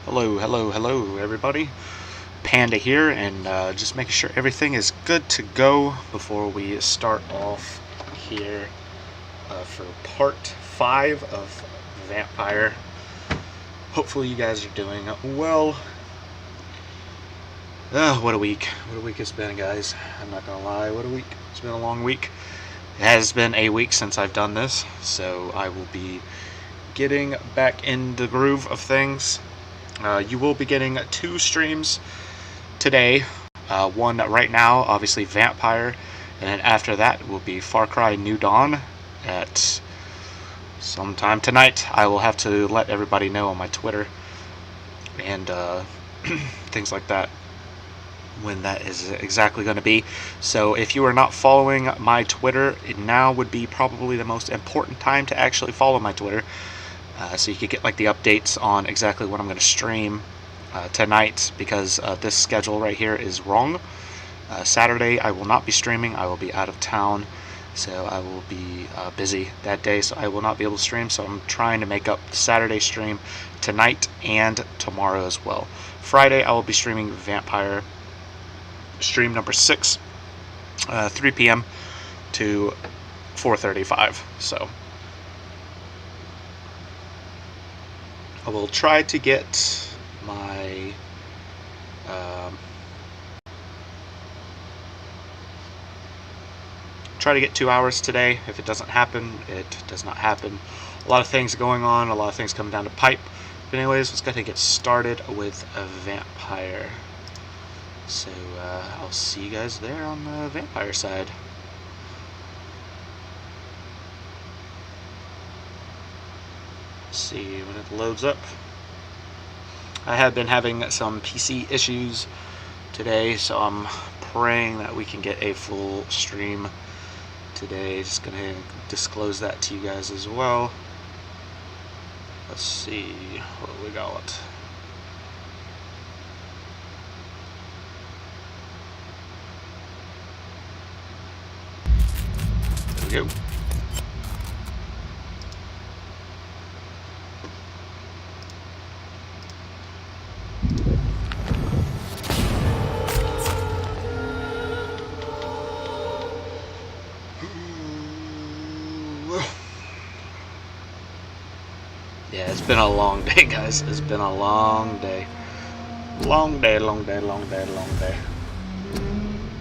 Hello, everybody. Panda here, and just making sure everything is good to go before we start off here for part 5 of Vampyr. Hopefully you guys are doing well. What a week. What a week it's been, guys. I'm not gonna lie, what a week. It's been a long week. It has been a week since I've done this, so I will be getting back in the groove of things. You will be getting 2 streams today. One right now, obviously Vampyr, and then after that will be Far Cry New Dawn at sometime tonight. I will have to let everybody know on my Twitter and things like that when that is exactly going to be. So if you are not following my Twitter, now would be probably the most important time to actually follow my Twitter. So you could get like the updates on exactly what I'm going to stream tonight, because this schedule right here is wrong. Saturday I will not be streaming. I will be out of town, so I will be busy that day, so I will not be able to stream. So I'm trying to make up the Saturday stream tonight and tomorrow as well. Friday I will be streaming Vampyr, stream number 6, 3 p.m. to 4:35. So I will try to get my try to get 2 hours today. If it doesn't happen, it does not happen. A lot of things going on, a lot of things coming down the pipe. But anyways, let's go ahead and get started with a Vampyr. So I'll see you guys there on the Vampyr side. See when it loads up. I have been having some PC issues today, so I'm praying that we can get a full stream today. Just gonna disclose that to you guys as well. Let's see what we got. There we go. Yeah, it's been a long day, guys. It's been a long day. Long day.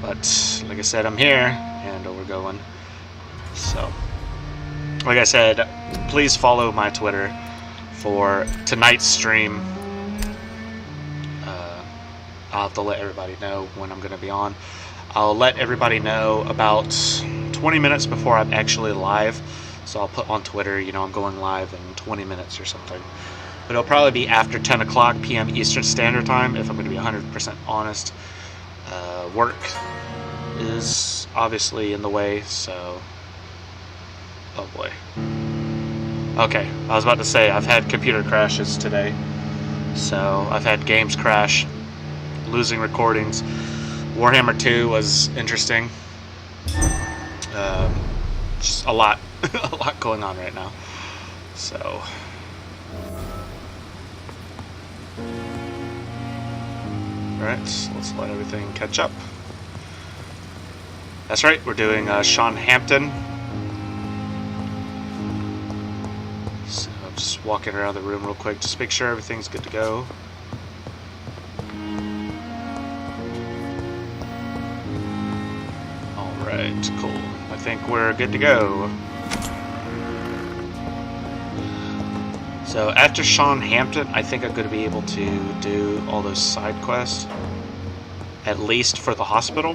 But, like I said, I'm here, and we're going. So, like I said, please follow my Twitter for tonight's stream. I'll have to let everybody know when I'm going to be on. I'll let everybody know about 20 minutes before I'm actually live. So I'll put on Twitter, you know, I'm going live in 20 minutes or something. But it'll probably be after 10 o'clock p.m. Eastern Standard Time, if I'm going to be 100% honest. Work is obviously in the way, so... Oh boy. Okay, I was about to say, I've had computer crashes today. So I've had games crash, losing recordings. Warhammer 2 was interesting. Just a lot. A lot going on right now. So alright, let's let everything catch up. That's right, we're doing Sean Hampton. So I'm just walking around the room real quick, just make sure everything's good to go. Alright, cool. I think we're good to go. So after Sean Hampton, I think I'm going to be able to do all those side quests, at least for the hospital.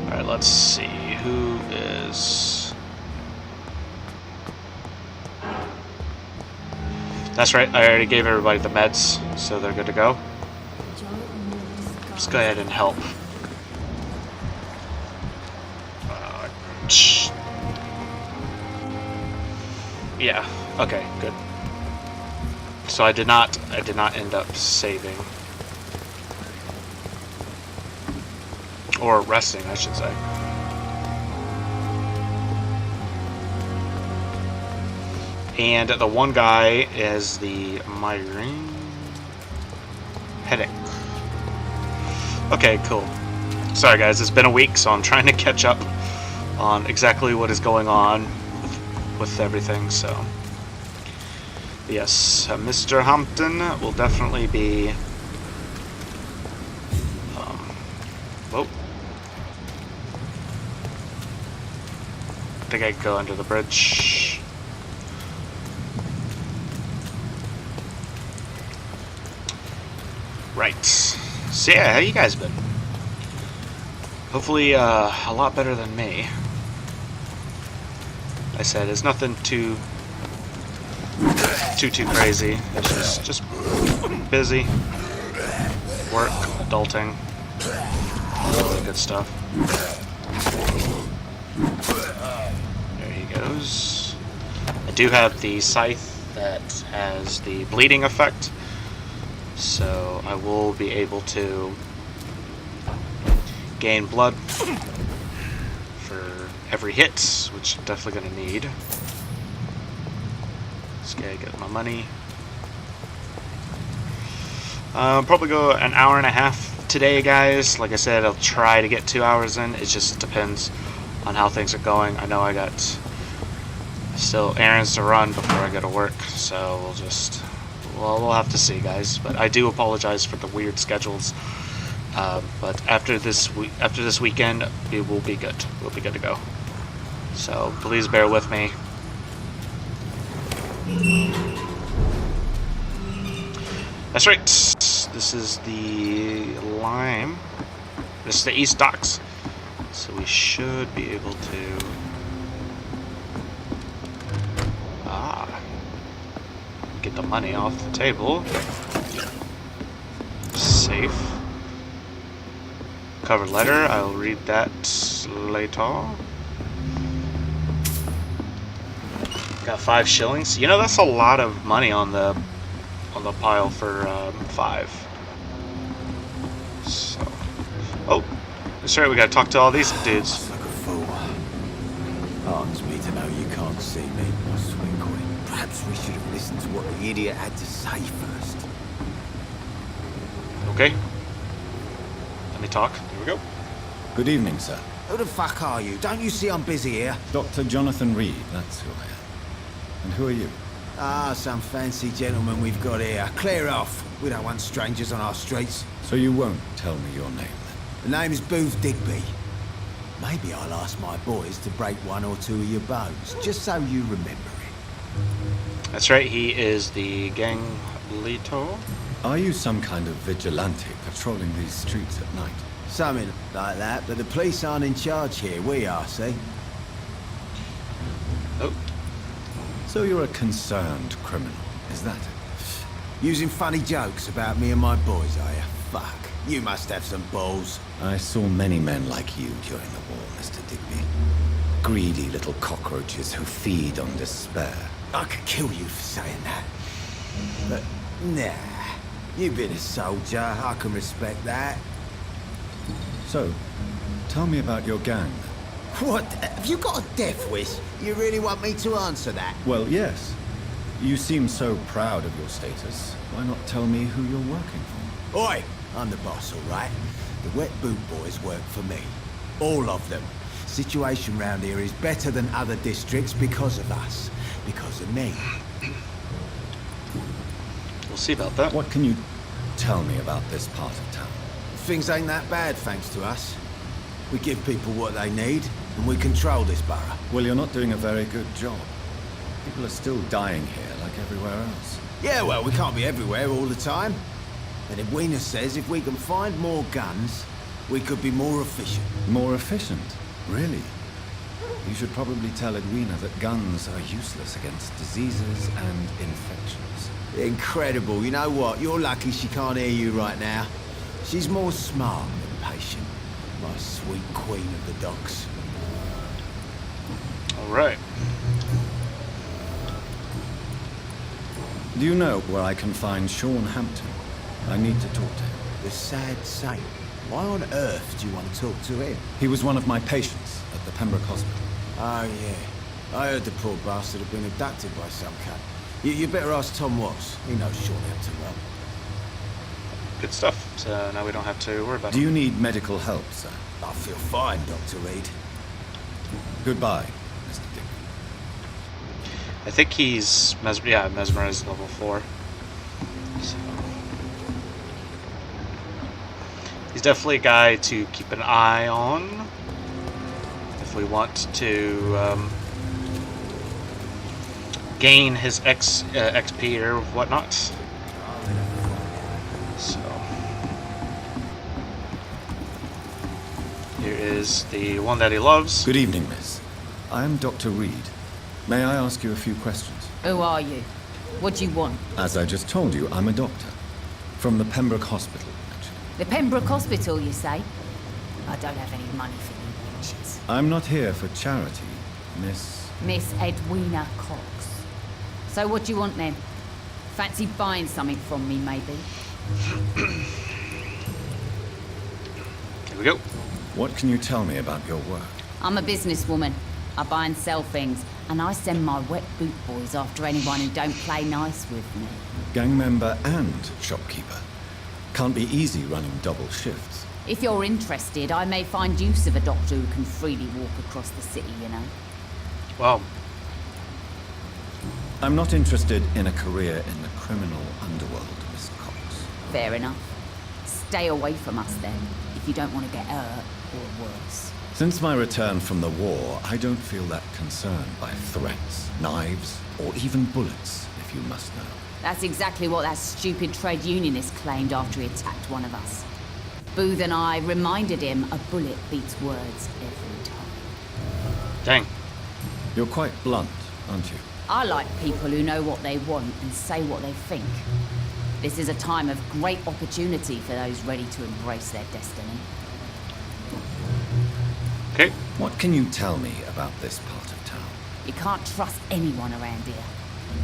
Alright, let's see who is... That's right, I already gave everybody the meds, so they're good to go. Let's go ahead and help. Yeah, okay, good. So I did not end up saving. Or resting, I should say. And the one guy is the migraine headache. Okay, cool. Sorry guys, it's been a week, so I'm trying to catch up on exactly what is going on with everything, so. Yes, Mr. Hampton will definitely be... whoa. I think I could go under the bridge. Right. So yeah, how you guys been? Hopefully a lot better than me. I said it's nothing too crazy. It's just busy. Work, adulting, all that good stuff. There he goes. I do have the scythe that has the bleeding effect, so I will be able to gain blood for every hit, which I'm definitely going to need. This guy get my money. Probably go an hour and a half today, guys. Like I said, I'll try to get 2 hours in. It just depends on how things are going. I know I got still errands to run before I go to work, so we'll have to see, guys. But I do apologize for the weird schedules. But after this weekend, it will be good. We'll be good to go. So please bear with me. That's right. This is the Lime. This is the East Docks. So we should be able to... get the money off the table. Safe. Cover letter. I'll read that later. Got 5 shillings. You know, that's a lot of money on the pile for 5. So, oh, that's right. We gotta talk to all these dudes. Like a fool. Heartens me to know you can't see me, my sweet queen. Perhaps we should have listened to what the idiot had to say first. Okay. Let me talk. Here we go. Good evening, sir. Who the fuck are you? Don't you see I'm busy here? Dr. Jonathan Reed, that's who I am. And who are you? Ah, some fancy gentleman we've got here. Clear off. We don't want strangers on our streets. So you won't tell me your name, then? The name is Booth Digby. Maybe I'll ask my boys to break 1 or 2 of your bones, just so you remember it. That's right. He is the gang leader. Are you some kind of vigilante patrolling these streets at night? Something like that, but the police aren't in charge here. We are, see? Oh. So you're a concerned criminal, is that it? Using funny jokes about me and my boys, are you? Fuck. You must have some balls. I saw many men like you during the war, Mr. Digby. Greedy little cockroaches who feed on despair. I could kill you for saying that. But, nah. You've been a soldier. I can respect that. So, tell me about your gang. What? Have you got a death wish? You really want me to answer that? Well, yes. You seem so proud of your status. Why not tell me who you're working for? Oi! I'm the boss, all right? The Wet Boot Boys work for me. All of them. Situation round here is better than other districts because of us. Because of me. We'll see about that. What can you tell me about this part of town? Things ain't that bad, thanks to us. We give people what they need, and we control this borough. Well, you're not doing a very good job. People are still dying here like everywhere else. Yeah, well, we can't be everywhere all the time. And Edwina says if we can find more guns, we could be more efficient. More efficient? Really? You should probably tell Edwina that guns are useless against diseases and infections. Incredible. You know what? You're lucky she can't hear you right now. She's more smart than patient. My sweet queen of the docks. All right. Do you know where I can find Sean Hampton? I need to talk to him. The sad saint. Why on earth do you want to talk to him? He was one of my patients at the Pembroke Hospital. Oh, yeah. I heard the poor bastard had been abducted by some cunt. You better ask Tom Watts. He knows Sean Hampton well. Good stuff. So now we don't have to worry about Do it. you need medical help, sir? I feel fine, Dr. Reed. Goodbye, Mr. Dick. I think he's mesmerized level 4. So he's definitely a guy to keep an eye on if we want to gain his XP or whatnot. So here is the one that he loves. Good evening, miss. I am Dr. Reed. May I ask you a few questions? Who are you? What do you want? As I just told you, I'm a doctor. From the Pembroke Hospital, actually. The Pembroke Hospital, you say? I don't have any money for you bitches. I'm not here for charity, miss. Miss Edwina Cox. So what do you want then? Fancy buying something from me, maybe? Here we go. What can you tell me about your work? I'm a businesswoman. I buy and sell things, and I send my wet boot boys after anyone who don't play nice with me. Gang member and shopkeeper. Can't be easy running double shifts. If you're interested, I may find use of a doctor who can freely walk across the city, you know. Well, I'm not interested in a career in the criminal underworld, Miss Cox. Fair enough. Stay away from us then, if you don't want to get hurt or worse. Since my return from the war, I don't feel that concerned by threats, knives, or even bullets, if you must know. That's exactly what that stupid trade unionist claimed after he attacked one of us. Booth and I reminded him a bullet beats words every time. dang. You're quite blunt, aren't you? I like people who know what they want and say what they think. This is a time of great opportunity for those ready to embrace their destiny. Okay. What can you tell me about this part of town? You can't trust anyone around here.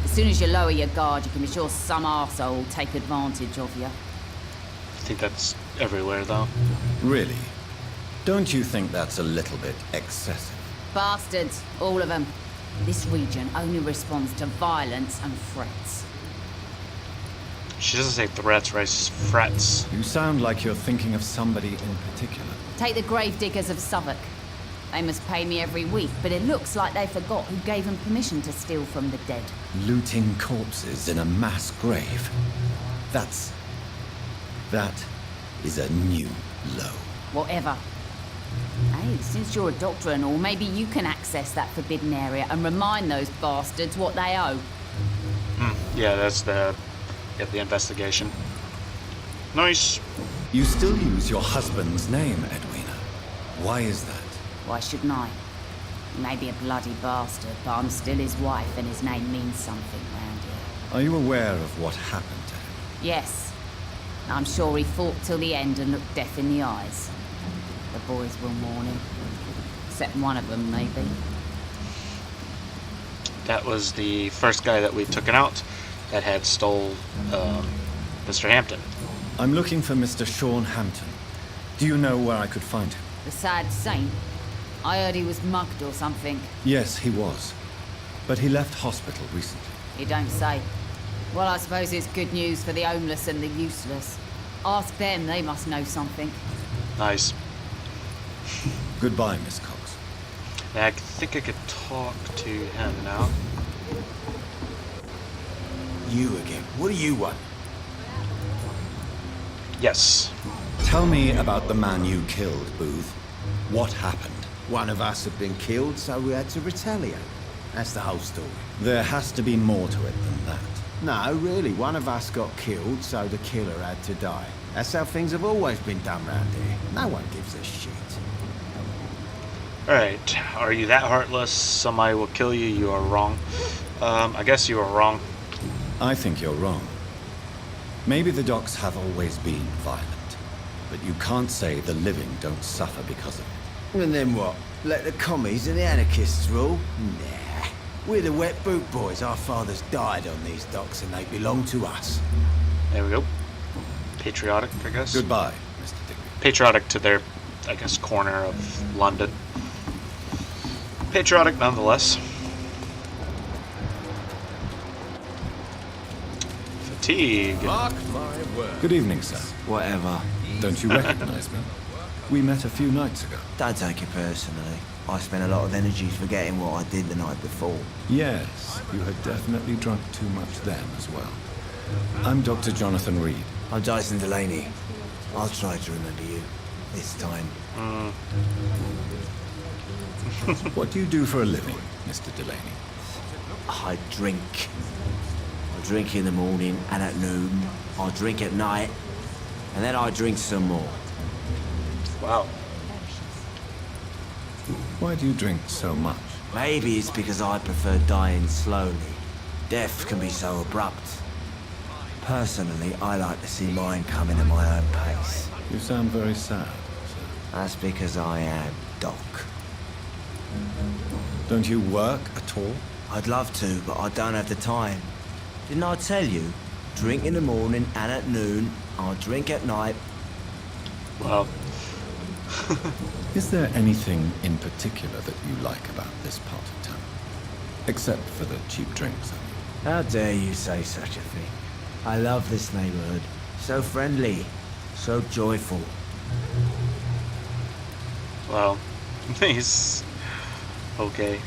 As soon as you lower your guard, you can be sure some arsehole will take advantage of you. I think that's everywhere, though. Really? Don't you think that's a little bit excessive? Bastards, all of them. This region only responds to violence and threats. She doesn't say threats, right? It's just frets. You sound like you're thinking of somebody in particular. Take the gravediggers of Southwark. They must pay me every week, but it looks like they forgot who gave them permission to steal from the dead. Looting corpses in a mass grave. That is a new low. Whatever. Hey, since you're a doctor and all, maybe you can access that forbidden area and remind those bastards what they owe. Yeah, that's the investigation. Nice. You still use your husband's name, Edwina. Why is that? Why shouldn't I? He may be a bloody bastard, but I'm still his wife and his name means something round here. Are you aware of what happened to him? Yes. I'm sure he fought till the end and looked death in the eyes. The boys will mourn him. Except one of them, maybe. That was the first guy that we took out that had stole Mr. Hampton. I'm looking for Mr. Sean Hampton. Do you know where I could find him? The sad saint. I heard he was mugged or something. Yes, he was. But he left hospital recently. You don't say. Well, I suppose it's good news for the homeless and the useless. Ask them, they must know something. Nice. Goodbye, Miss Cox. Yeah, I think I could talk to him now. You again. What do you want? Yes. Tell me about the man you killed, Booth. What happened? One of us had been killed, so we had to retaliate. That's the whole story. There has to be more to it than that. No, really, one of us got killed, so the killer had to die. That's how things have always been done round here. No one gives a shit. Alright. Are you that heartless? Somebody will kill you? You are wrong. I guess you are wrong. I think you're wrong. Maybe the docks have always been violent, but you can't say the living don't suffer because of it. And then what? Let the commies and the anarchists rule? Nah. We're the wet boot boys. Our fathers died on these docks and they belong to us. There we go. Patriotic, I guess. Goodbye, Mr. Digby. Patriotic to their, I guess, corner of London. Patriotic nonetheless. Teague. Mark my word. Good evening, sir. Whatever. Don't you recognize me? We met a few nights ago. Don't take it personally. I spent a lot of energy forgetting what I did the night before. Yes, you had definitely drunk too much then as well. I'm Dr. Jonathan Reed. I'm Dyson Delaney. I'll try to remember you. This time. What do you do for a living, Mr. Delaney? I drink. I drink in the morning and at noon. I drink at night. And then I drink some more. Wow. Why do you drink so much? Maybe it's because I prefer dying slowly. Death can be so abrupt. Personally, I like to see mine coming at my own pace. You sound very sad, sir. That's because I am Doc. Don't you work at all? I'd love to, but I don't have the time. Didn't I tell you? Drink in the morning and at noon. I'll drink at night. Wow. Is there anything in particular that you like about this part of town? Except for the cheap drinks, I mean. How dare you say such a thing? I love this neighborhood. So friendly. So joyful. Well, he's okay.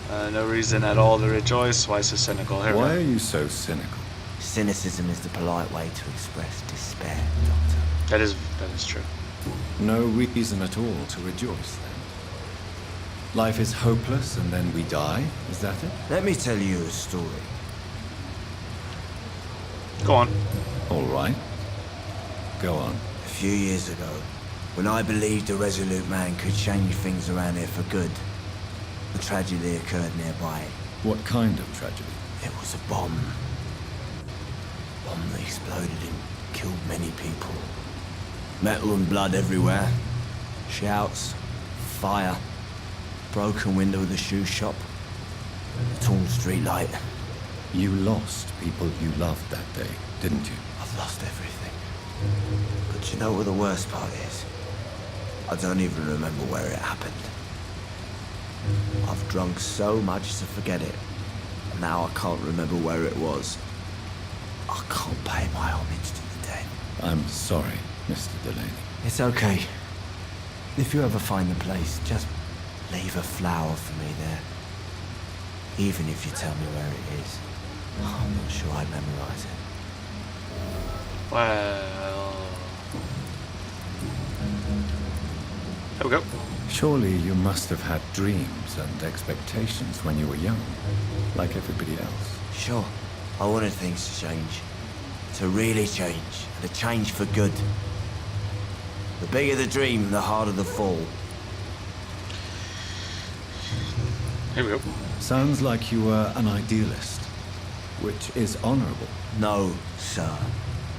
No reason at all to rejoice. Why so cynical? Here we Why go. are you so cynical? Cynicism is the polite way to express despair, Doctor. That is true. No reason at all to rejoice, then. Life is hopeless and then we die, is that it? Let me tell you a story. Go on. All right. Go on. A few years ago, when I believed a resolute man could change things around here for good, a tragedy occurred nearby. What kind of tragedy? It was a bomb. Bomb that exploded and killed many people. Metal and blood everywhere. Shouts, fire, broken window of the shoe shop, a torn street light. You lost people you loved that day, didn't you? I've lost everything. But you know what the worst part is? I don't even remember where it happened. I've drunk so much to forget it. And now I can't remember where it was. I can't pay my homage to the dead. I'm sorry, Mr. Delaney. It's okay. If you ever find the place, just leave a flower for me there. Even if you tell me where it is. I'm not sure I'd memorize it. Well, there we go. Surely you must have had dreams and expectations when you were young, like everybody else. Sure, I wanted things to change. To really change, and to change for good. The bigger the dream, the harder the fall. Here we go. Sounds like you were an idealist, which is honorable. No, sir.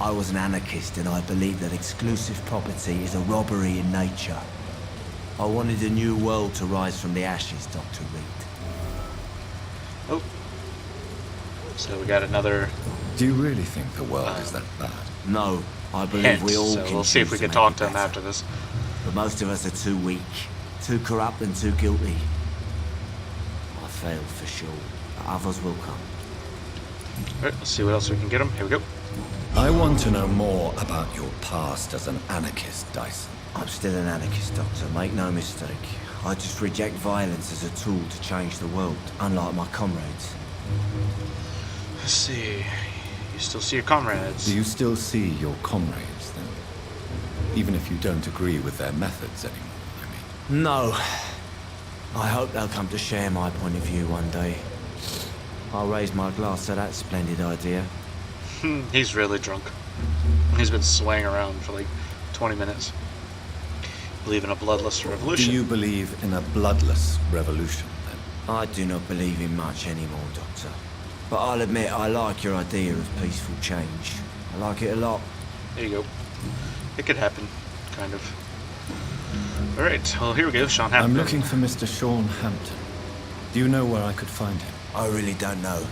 I was an anarchist and I believed that exclusive property is a robbery in nature. I wanted a new world to rise from the ashes, Dr. Reed. Oh. So we got another Do you really think the world is that bad? No, I believe hint, we all so can we'll see if choose we to can make talk it to him better. after this. But most of us are too weak, too corrupt and too guilty. I failed for sure, but others will come. Alright, let's see what else we can get him. Here we go. I want to know more about your past as an anarchist, Dyson. I'm still an anarchist, Doctor, make no mistake. I just reject violence as a tool to change the world, unlike my comrades. Let's see. You still see your comrades. Do you still see your comrades, then? Even if you don't agree with their methods anymore, I mean. No. I hope they'll come to share my point of view one day. I'll raise my glass to that splendid idea. He's really drunk. He's been swaying around for like 20 minutes. Believe in a bloodless revolution. Do you believe in a bloodless revolution, then? I do not believe in much anymore, Doctor. But I'll admit I like your idea of peaceful change. I like it a lot. There you go. It could happen, kind of. Alright, well here we go, Sean Hampton. I'm looking for Mr. Sean Hampton. Do you know where I could find him? I really don't know.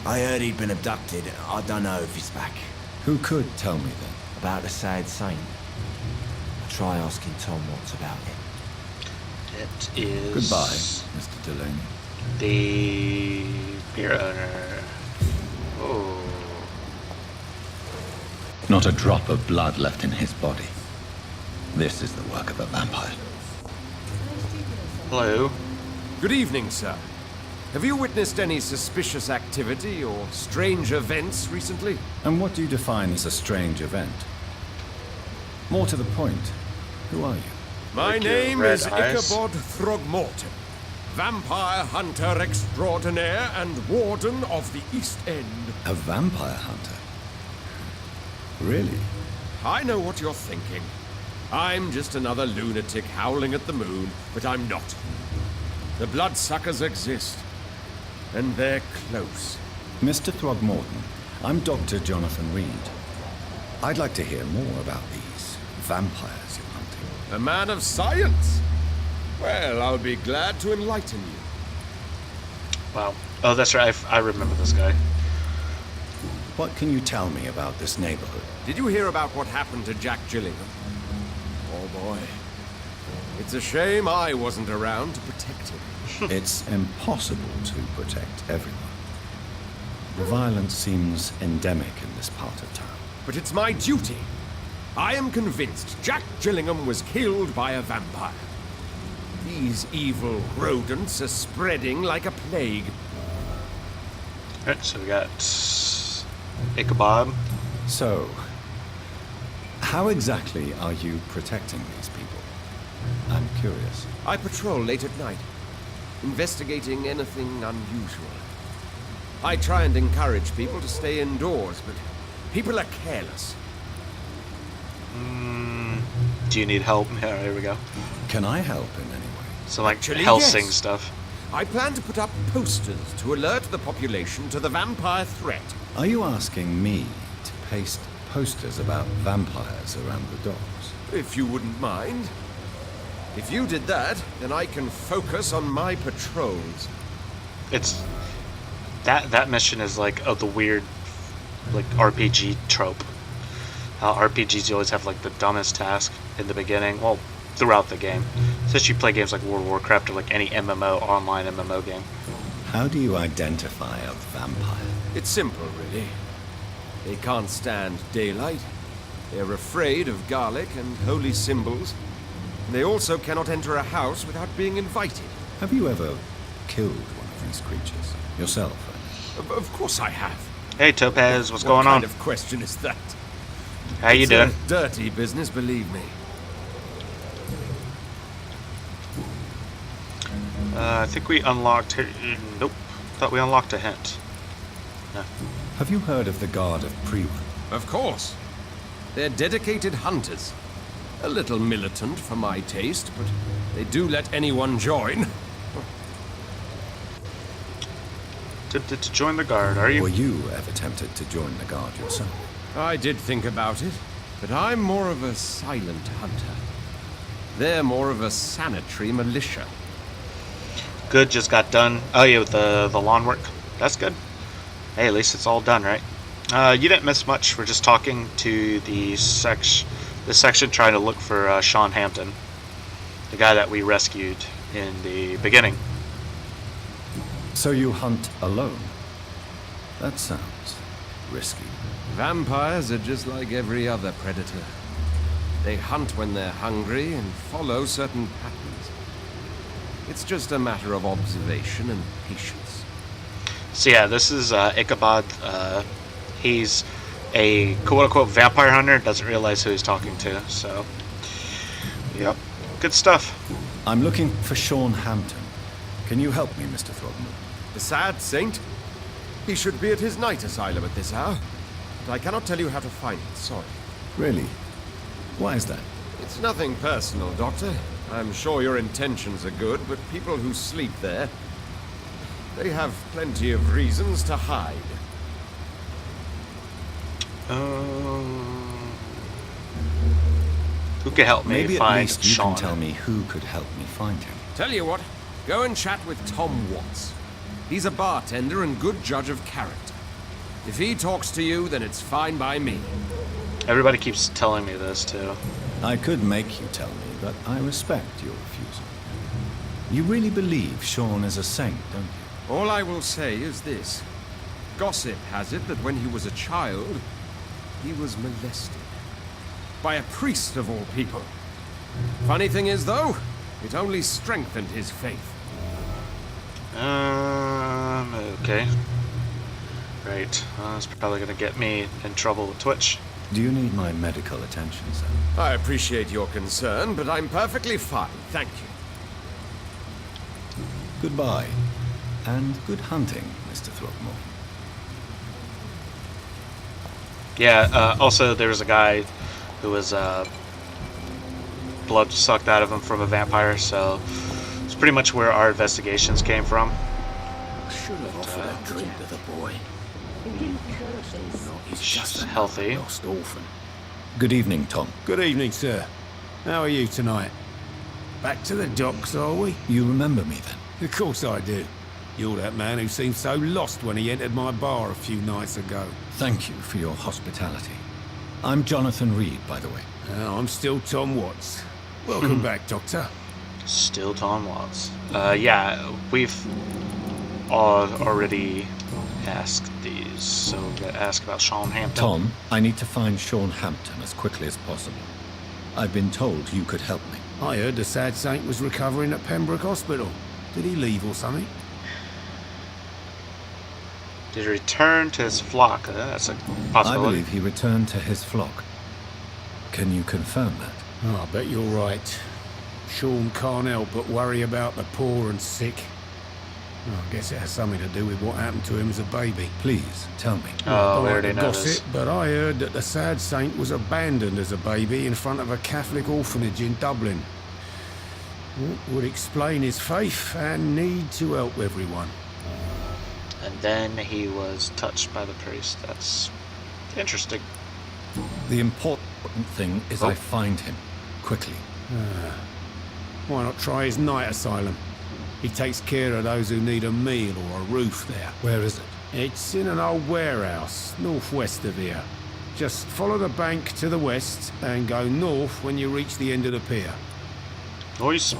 I heard he'd been abducted. I don't know if he's back. Who could tell me then? About the sad saint. I'll try asking Tom what's about him. It is... Goodbye, Mr. Delaney. The beer owner. Oh. Not a drop of blood left in his body. This is the work of a vampire. Hello. Good evening, sir. Have you witnessed any suspicious activity or strange events recently? And what do you define as a strange event? More to the point, who are you? My Like your name red is eyes? Ichabod Throgmorton, vampire hunter extraordinaire and warden of the East End. A vampire hunter? Really? I know what you're thinking. I'm just another lunatic howling at the moon, but I'm not. The bloodsuckers exist, and they're close. Mr. Throgmorton, I'm Dr. Jonathan Reed. I'd like to hear more about these vampires you're hunting. A man of science? Well, I'll be glad to enlighten you. Wow. Oh, that's right. I remember this guy. What can you tell me about this neighborhood? Did you hear about what happened to Jack Gillingham? Oh boy. It's a shame I wasn't around to protect him. It's impossible to protect everyone. The violence seems endemic in this part of town. But it's my duty. I am convinced Jack Gillingham was killed by a vampire. These evil rodents are spreading like a plague. Alright, so we got Ichabod. So, how exactly are you protecting these people? I'm curious. I patrol late at night, investigating anything unusual. I try and encourage people to stay indoors, but people are careless. Do you need help? Yeah, here we go. Can I help in any way? So like Actually, Helsing yes. stuff. I plan to put up posters to alert the population to the vampire threat. Are you asking me to paste posters about vampires around the docks? If you wouldn't mind. If you did that, then I can focus on my patrols. It's that mission is like the weird like RPG trope. How RPGs, you always have like the dumbest task in the beginning. Well, throughout the game, especially you play games like World of Warcraft or like any MMO, online MMO game. How do you identify a vampire? It's simple, really. They can't stand daylight. They're afraid of garlic and holy symbols. They also cannot enter a house without being invited. Have you ever killed one of these creatures? Yourself? Of course I have. Hey Topaz, what's What going kind on? of question is that? How you It's doing? a dirty business, believe me. I think we unlocked. Nope. Thought we unlocked a hint. No. Have you heard of the Guard of Priwa? Of course. They're dedicated hunters. A little militant for my taste, but they do let anyone join. Tempted to join the guard, are you? Were you ever tempted to join the Guard yourself? I did think about it, but I'm more of a silent hunter. They're more of a sanitary militia. Good, just got done. Oh yeah, with the lawn work. That's good. Hey, at least it's all done, right? You didn't miss much. We're just talking to the section trying to look for Sean Hampton, the guy that we rescued in the beginning. So you hunt alone? That sounds risky. Vampires are just like every other predator. They hunt when they're hungry and follow certain patterns. It's just a matter of observation and patience. So yeah, this is Ichabod. He's a quote-unquote vampire hunter. Doesn't realize who he's talking to. So, yep, good stuff. I'm looking for Sean Hampton. Can you help me, Mr. Throgmorton? The sad saint? He should be at his night asylum at this hour. But I cannot tell you how to find it, sorry. Really? Why is that? It's nothing personal, Doctor. I'm sure your intentions are good, but people who sleep there, they have plenty of reasons to hide. Who can help me Maybe at find least you Sean? can tell me who could help me find him. Tell you what, go and chat with Tom Watts. He's a bartender and good judge of character. If he talks to you, then it's fine by me. Everybody keeps telling me this too. I could make you tell me, but I respect your refusal. You really believe Sean is a saint, don't you? All I will say is this. Gossip has it that when he was a child, he was molested. By a priest of all people. Funny thing is, though, it only strengthened his faith. Okay. Right. That's probably gonna get me in trouble with Twitch. Do you need my medical attention, sir? I appreciate your concern, but I'm perfectly fine, thank you. Goodbye. And good hunting, Mr. Throckmorton. Yeah, also there was a guy who was, blood sucked out of him from a vampire, so it's pretty much where our investigations came from. I should have offered a drink to the boy. He's just a healthy. lost orphan. Good evening, Tom. Good evening, sir. How are you tonight? Back to the docks, are we? You remember me then? Of course I do. You're that man who seemed so lost when he entered my bar a few nights ago. Thank you for your hospitality. I'm Jonathan Reed, by the way. I'm still Tom Watts. Welcome back, Doctor. Still Tom Watts. Yeah, we've already asked these, so we're gonna ask about Sean Hampton. Tom, I need to find Sean Hampton as quickly as possible. I've been told you could help me. I heard the sad saint was recovering at Pembroke Hospital. Did he leave or something? Did he return to his flock? That's a I possibility. believe he returned to his flock. Can you confirm that? Oh, I bet you're right. Sean can't help but worry about the poor and sick. Oh, I guess it has something to do with what happened to him as a baby. Please, tell me. Oh, I don't we like already to know gossip, this. but I heard that the sad saint was abandoned as a baby in front of a Catholic orphanage in Dublin. Would explain his faith and need to help everyone. And then he was touched by the priest. That's interesting. The important thing is I find him. Quickly. Why not try his night asylum? He takes care of those who need a meal or a roof there. Where is it? It's in an old warehouse, northwest of here. Just follow the bank to the west and go north when you reach the end of the pier. Noise.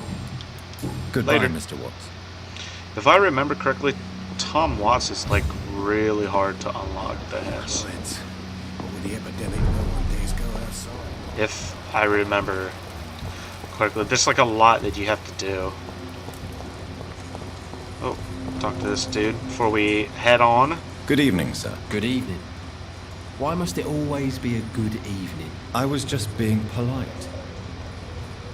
Goodbye, Later. Mr. Watts. If I remember correctly, Tom Watts is like really hard to unlock the heads. Clint, but with the epidemic, no one dares go outside. If I remember correctly, there's like a lot that you have to do. Oh, talk to this dude before we head on. Good evening, sir. Good evening. Why must it always be a good evening? I was just being polite.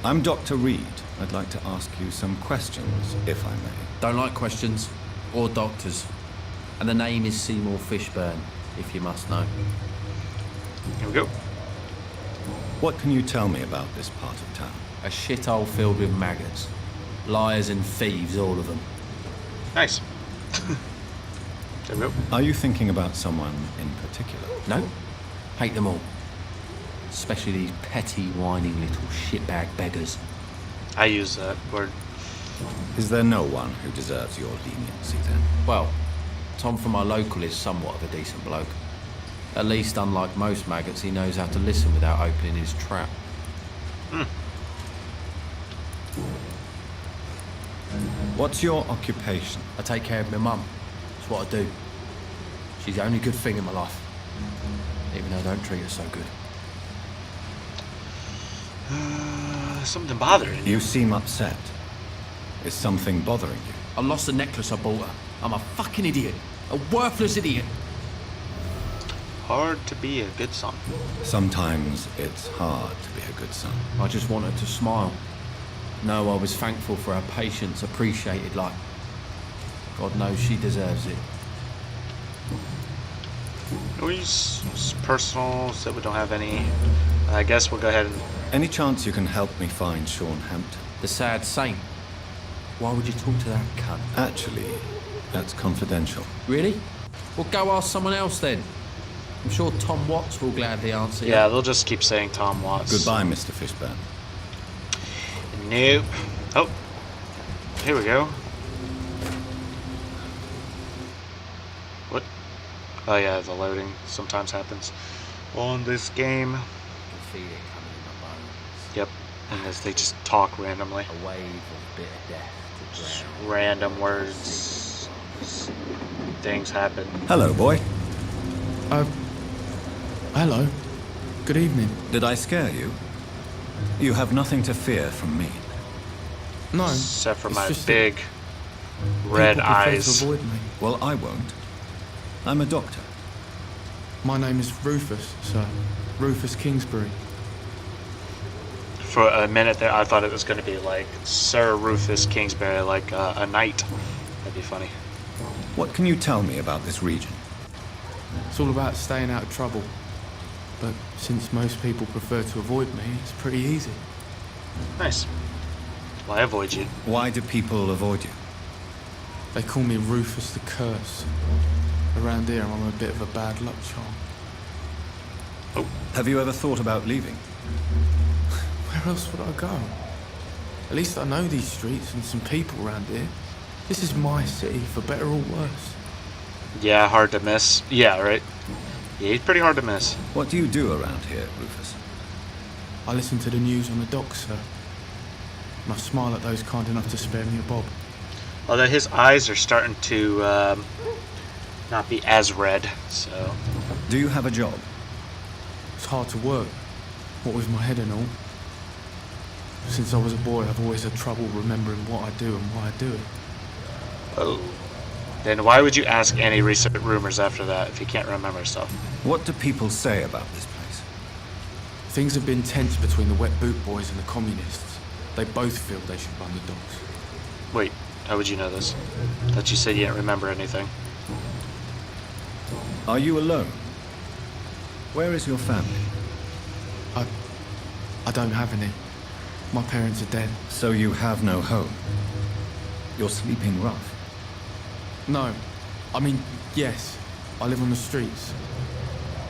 I'm Dr. Reed. I'd like to ask you some questions, if I may. Don't like questions or doctors. And the name is Seymour Fishburne, if you must know. Here we go. What can you tell me about this part of town? A shithole filled with maggots. Liars and thieves, all of them. Nice. There we go. Are you thinking about someone in particular? No? Hate them all. Especially these petty, whining little shitbag beggars. I use that word. Is there no one who deserves your leniency then? Well, Tom from our local is somewhat of a decent bloke. At least, unlike most maggots, he knows how to listen without opening his trap. What's your occupation? I take care of my mum. It's what I do. She's the only good thing in my life. Even though I don't treat her so good. Something bothering you. You seem upset. Is something bothering you? I lost the necklace I bought her. I'm a fucking idiot. A worthless idiot. Hard to be a good son. Sometimes it's hard to be a good son. I just want her to smile. No, I was thankful for her patience, appreciated like... God knows she deserves it. It's personal, so we don't have any. I guess we'll go ahead and... Any chance you can help me find Sean Hampton? The sad saint. Why would you talk to that cunt? Actually, that's confidential. Really? Well, go ask someone else then. I'm sure Tom Watts will gladly answer you. Yeah, they'll just keep saying Tom Watts. Goodbye, Mr. Fishburne. Nope. Oh. Here we go. What? Oh yeah, the loading sometimes happens on this game. I can feel it coming in my bones. Yep. And as they just talk randomly. A wave of bitter death to Just drown. random words. Things happen. Hello, boy. Hello. Good evening. Did I scare you? You have nothing to fear from me. No. Except for it's my just big that red people prefer to eyes. avoid me. Well, I won't. I'm a doctor. My name is Rufus, sir. Rufus Kingsbury. For a minute there, I thought it was going to be like Sir Rufus Kingsbury, like a knight. That'd be funny. What can you tell me about this region? It's all about staying out of trouble. But since most people prefer to avoid me, it's pretty easy. Nice. Well, I avoid you. Why do people avoid you? They call me Rufus the Curse. Around here, I'm a bit of a bad luck charm. Have you ever thought about leaving? Where else would I go? At least I know these streets and some people around here. This is my city, for better or worse. Yeah, hard to miss. Yeah, right. Yeah, he's pretty hard to miss. What do you do around here, Rufus? I listen to the news on the docks, sir. And I smile at those kind enough to spare me a bob. Although his eyes are starting to not be as red, so... Do you have a job? It's hard to work, what with my head and all. Since I was a boy, I've always had trouble remembering what I do and why I do it. Oh. Then why would you ask any recent rumors after that if you can't remember stuff? What do people say about this place? Things have been tense between the wet boot boys and the communists. They both feel they should run the docks. Wait, how would you know this? That you said you didn't remember anything. Are you alone? Where is your family? I don't have any. My parents are dead. So you have no home? You're sleeping rough? No. I mean, yes. I live on the streets.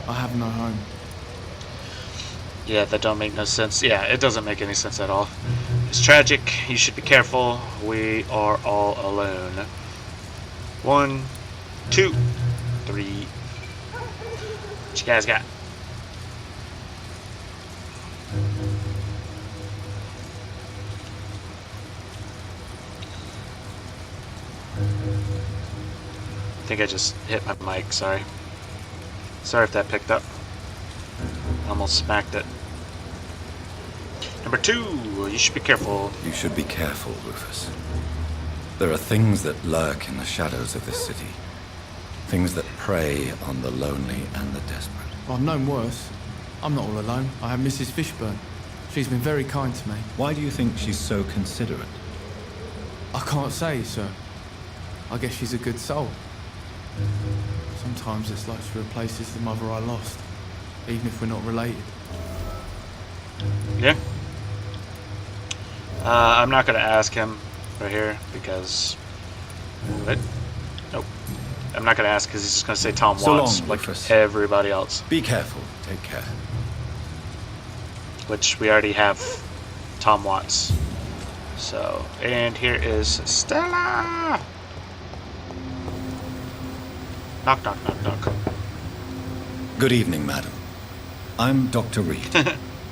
I have no home. Yeah, that don't make no sense. Yeah, it doesn't make any sense at all. It's tragic. You should be careful. We are all alone. 1, 2, 3. What you guys got? I think I just hit my mic, sorry. Sorry if that picked up. Almost smacked it. Number 2, you should be careful. You should be careful, Rufus. There are things that lurk in the shadows of this city. Things that prey on the lonely and the desperate. I've known worse. I'm not all alone. I have Mrs. Fishburne. She's been very kind to me. Why do you think she's so considerate? I can't say, sir. I guess she's a good soul. Sometimes it's like she replaces the mother I lost, even if we're not related. Yeah. I'm not gonna ask him right here because... What? Nope. I'm not gonna ask because he's just gonna say Tom So Watts long, like Rufus. everybody else. Be careful. Take care. Which we already have Tom Watts. So, and here is Stella! Knock, knock, knock, knock. Good evening, madam. I'm Dr. Reed.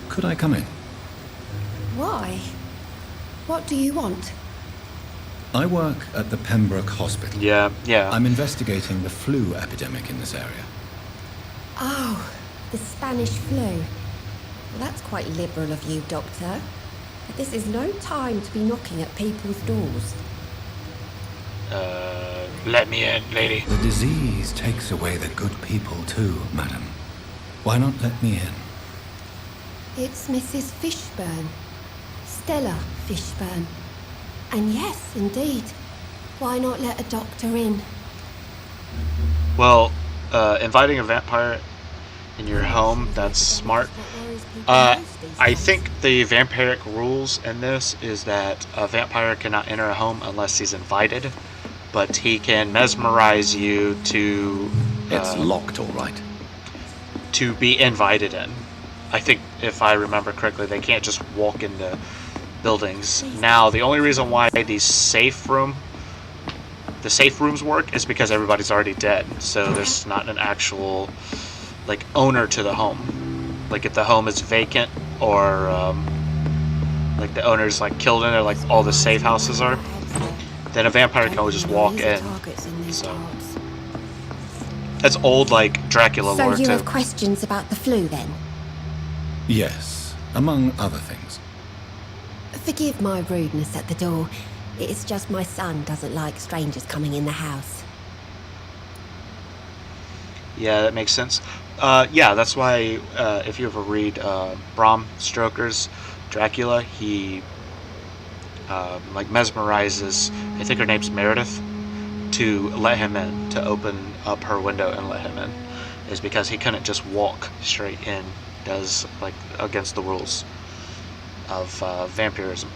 Could I come in? Why? What do you want? I work at the Pembroke Hospital. Yeah. I'm investigating the flu epidemic in this area. Oh, the Spanish flu. Well, that's quite liberal of you, Doctor. But this is no time to be knocking at people's doors. Let me in, lady. The disease takes away the good people too, madam. Why not let me in? It's Mrs. Fishburne. Stella Fishburne. And yes, indeed. Why not let a doctor in? Well, inviting a vampire in your home, that's smart. I think the vampiric rules in this is that a vampire cannot enter a home unless he's invited, but he can mesmerize you to... It's locked, all right. To be invited in. I think, if I remember correctly, they can't just walk into buildings. Now, the only reason why the safe rooms work is because everybody's already dead, so there's not an actual, like, owner to the home. Like, if the home is vacant, or, like, the owner's, like, killed in it, like all the safe houses are, then a vampire can always just walk in. So, that's old, like, Dracula lore, So you too. have questions about the flu, then? Yes, among other things. Forgive my rudeness at the door. It's just my son doesn't like strangers coming in the house. Yeah, that makes sense. Yeah, that's why if you ever read Bram Stoker's Dracula, he like mesmerizes, I think her name's Meredith, to let him in, to open up her window and let him in, is because he couldn't just walk straight in. Does like against the rules of vampirism.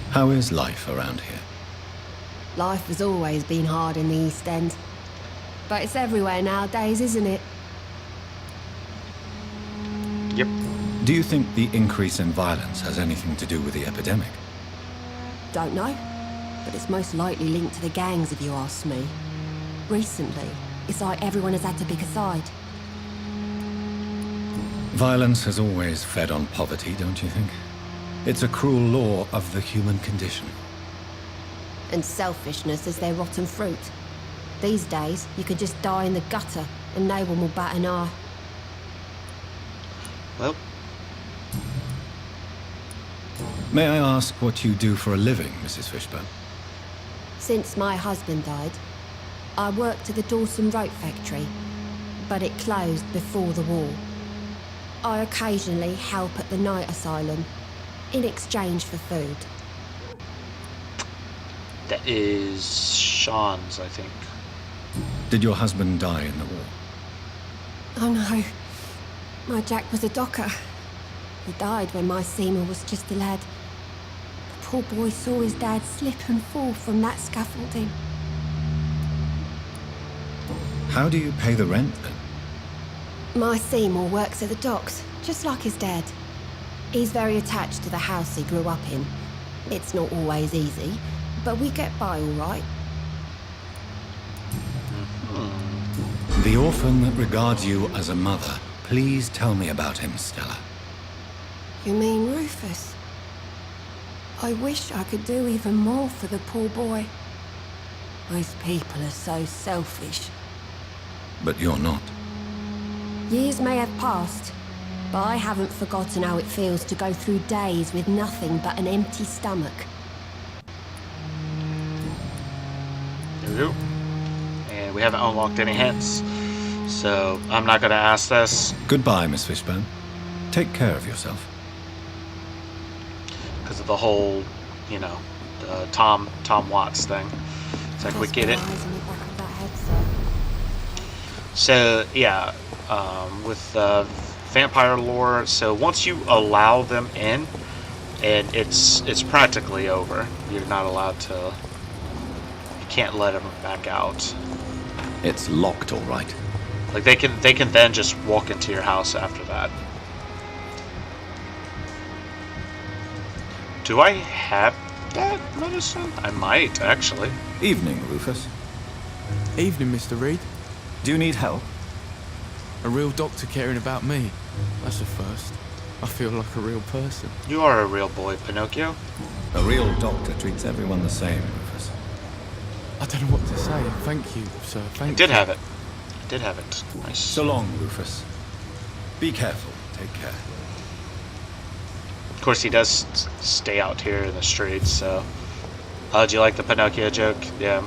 How is life around here? Life has always been hard in the East End. But it's everywhere nowadays, isn't it? Yep. Do you think the increase in violence has anything to do with the epidemic? Don't know. But it's most likely linked to the gangs, if you ask me. Recently, it's like everyone has had to pick a side. Violence has always fed on poverty, don't you think? It's a cruel law of the human condition. And selfishness is their rotten fruit. These days, you could just die in the gutter and no one will bat an eye. Well, May I ask what you do for a living, Mrs. Fishburne? Since my husband died, I worked at the Dawson Rope factory, but it closed before the war. I occasionally help at the night asylum, in exchange for food. that is Sean's, I think. Did your husband die in the war? Oh no, my Jack was a docker. He died when my Seymour was just a lad. The poor boy saw his dad slip and fall from that scaffolding. How do you pay the rent then? My Seymour works at the docks, just like his dad. He's very attached to the house he grew up in. It's not always easy, but we get by all right. The orphan that regards you as a mother, please tell me about him, Stella. You mean Rufus? I wish I could do even more for the poor boy. Those people are so selfish. But you're not. Years may have passed, but I haven't forgotten how it feels to go through days with nothing but an empty stomach. There we go. And we haven't unlocked any hints, so I'm not going to ask this. Goodbye, Miss Fishburne. Take care of yourself. Because of the whole, you know, the Tom Watts thing. It's like we get it. So yeah, with vampire lore, so once you allow them in, and it's practically over. You're not allowed to. You can't let them back out. It's locked, all right. Like they can then just walk into your house after that. Do I have that medicine? I might actually. Evening, Rufus. Evening, Mr. Reed. Do you need help? A real doctor caring about me. That's a first. I feel like a real person. You are a real boy, Pinocchio. A real doctor treats everyone the same, Rufus. I don't know what to say. Thank you, sir. Thank you. I did have it. I did have it. Nice. So long, Rufus. Be careful. Take care. Of course, he does stay out here in the streets, so... do you like the Pinocchio joke? Yeah.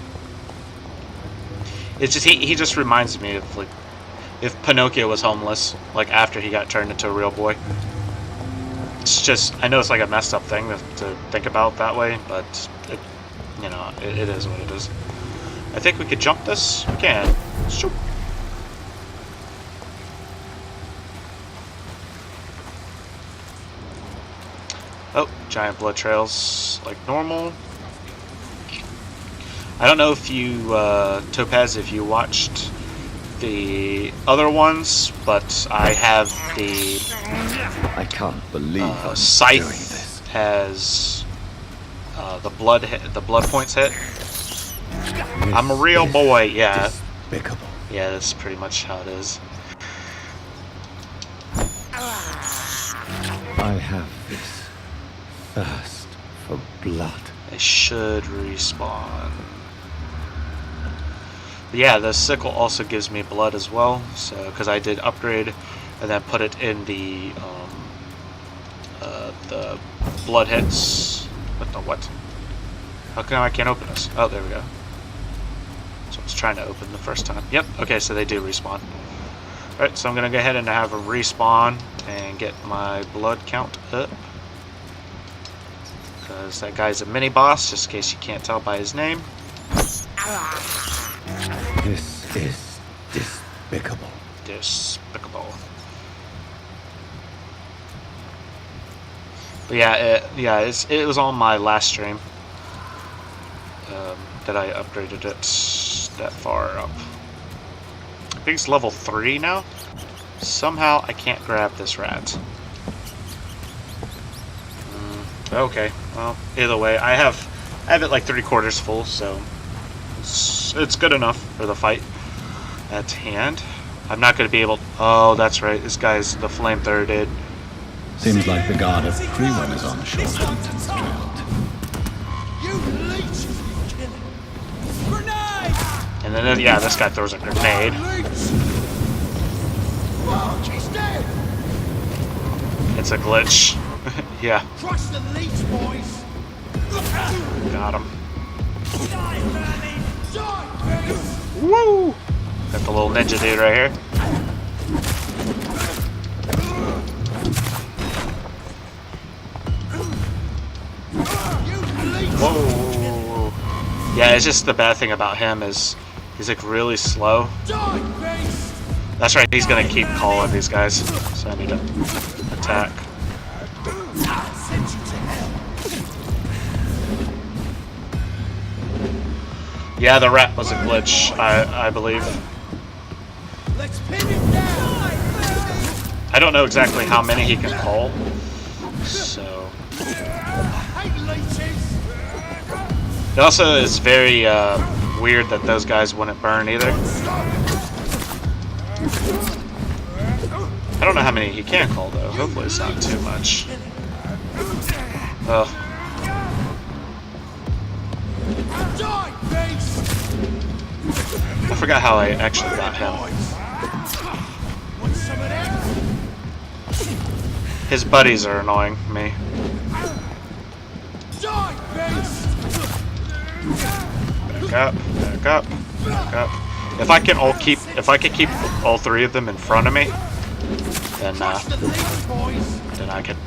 It's just, he just reminds me of, like, if Pinocchio was homeless, like, after he got turned into a real boy. It's just, I know it's like a messed up thing to think about that way, but, it, you know, it is what it is. I think we could jump this. We can. Shoop. Oh, giant blood trails, like normal. I don't know if you, Topaz, if you watched the other ones, but I have the... I can't believe I'm doing Scythe this. has the blood points hit. I'm a real boy, yeah. Despicable. Yeah, that's pretty much how it is. I have this thirst for blood. They should respawn. But yeah, the sickle also gives me blood as well, so because I did upgrade and then put it in the blood hits. What the what? How come I can't open this? Oh, there we go. So I was trying to open the first time. Yep. Okay, so they do respawn. All right, so I'm gonna go ahead and have a respawn and get my blood count up. Because that guy's a mini boss, just in case you can't tell by his name. This is despicable. Despicable. But yeah, it was on my last stream that I upgraded it that far up. I think it's level 3 now. Somehow I can't grab this rat. Okay, well, either way, I have it like 3/4 full, so it's good enough for the fight at hand. I'm not going to be able. Oh, that's right. This guy's the flamethrower dude. Seems like the god of Freeman is on shorthand and trailed. And then, yeah, this guy throws a grenade. It's a glitch. Yeah. Got him. Woo! Got the little ninja dude right here. Whoa! Yeah, it's just the bad thing about him is he's like really slow. That's right, he's gonna keep calling these guys, so I need to attack. Yeah, the rat was a glitch, I believe. I don't know exactly how many he can call, so... It also is very weird that those guys wouldn't burn either. I don't know how many he can call though. Hopefully it's not too much. Oh. I forgot how I actually got him. His buddies are annoying me. Back up, back up, back up. If I can keep all 3 of them in front of me, then I could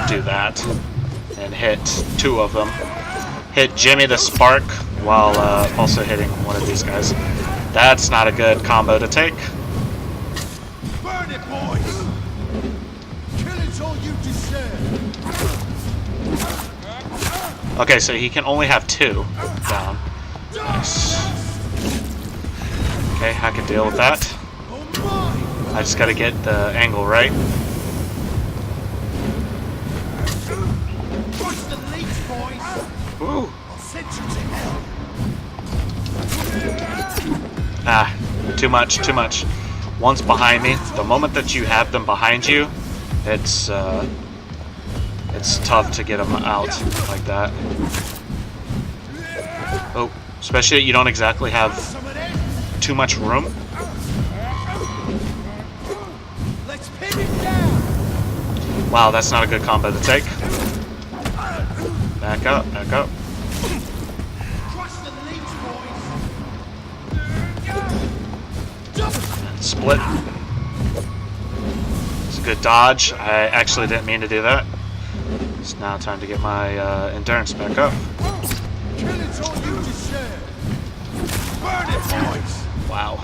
do that and hit 2 of them. Hit Jimmy the Spark while also hitting one of these guys. That's not a good combo to take. Burn it, boys! Killing's all you deserve. Okay, so he can only have 2 down. Nice. Okay, I can deal with that. I just gotta get the angle right. Woo! Ah, too much, too much. One's behind me. The moment that you have them behind you, it's tough to get them out like that. Oh, especially you don't exactly have too much room. Wow, that's not a good combo to take. Back up, back up. And split. It's a good dodge. I actually didn't mean to do that. It's now time to get my endurance back up. Wow.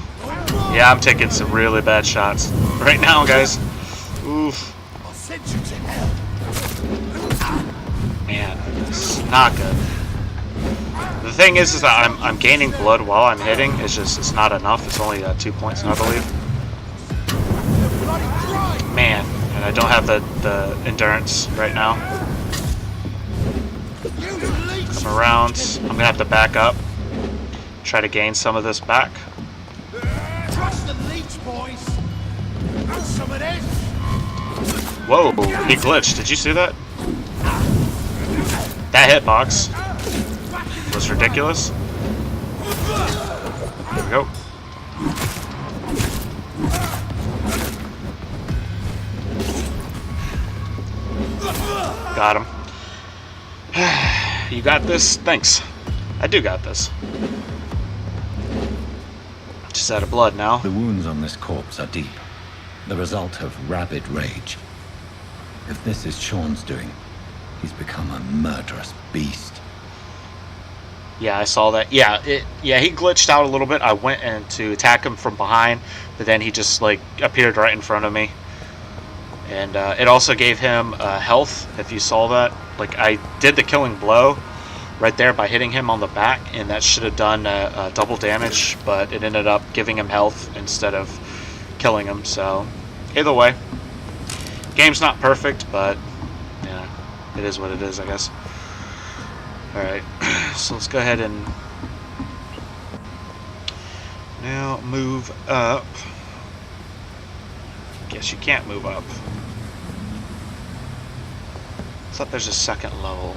Yeah, I'm taking some really bad shots right now, guys. Oof. Man, this is not good. The thing is that I'm gaining blood while I'm hitting. It's not enough. It's only 2 points, I believe. Man, and I don't have the endurance right now. Come around. I'm gonna have to back up. Try to gain some of this back. Whoa, he glitched. Did you see that? That hitbox was ridiculous. There we go. got him. You got this? Thanks. I do got this. Just out of blood now. The wounds on this corpse are deep, the result of rabid rage. If this is Sean's doing, he's become a murderous beast. Yeah, I saw that. Yeah, he glitched out a little bit. I went in to attack him from behind, but then he just like appeared right in front of me. And it also gave him health, if you saw that. Like, I did the killing blow right there by hitting him on the back, and that should have done double damage, but it ended up giving him health instead of killing him. So either way, game's not perfect, but yeah, it is what it is, I guess. Alright, so let's go ahead and now move up. Guess you can't move up. I thought there's a second level.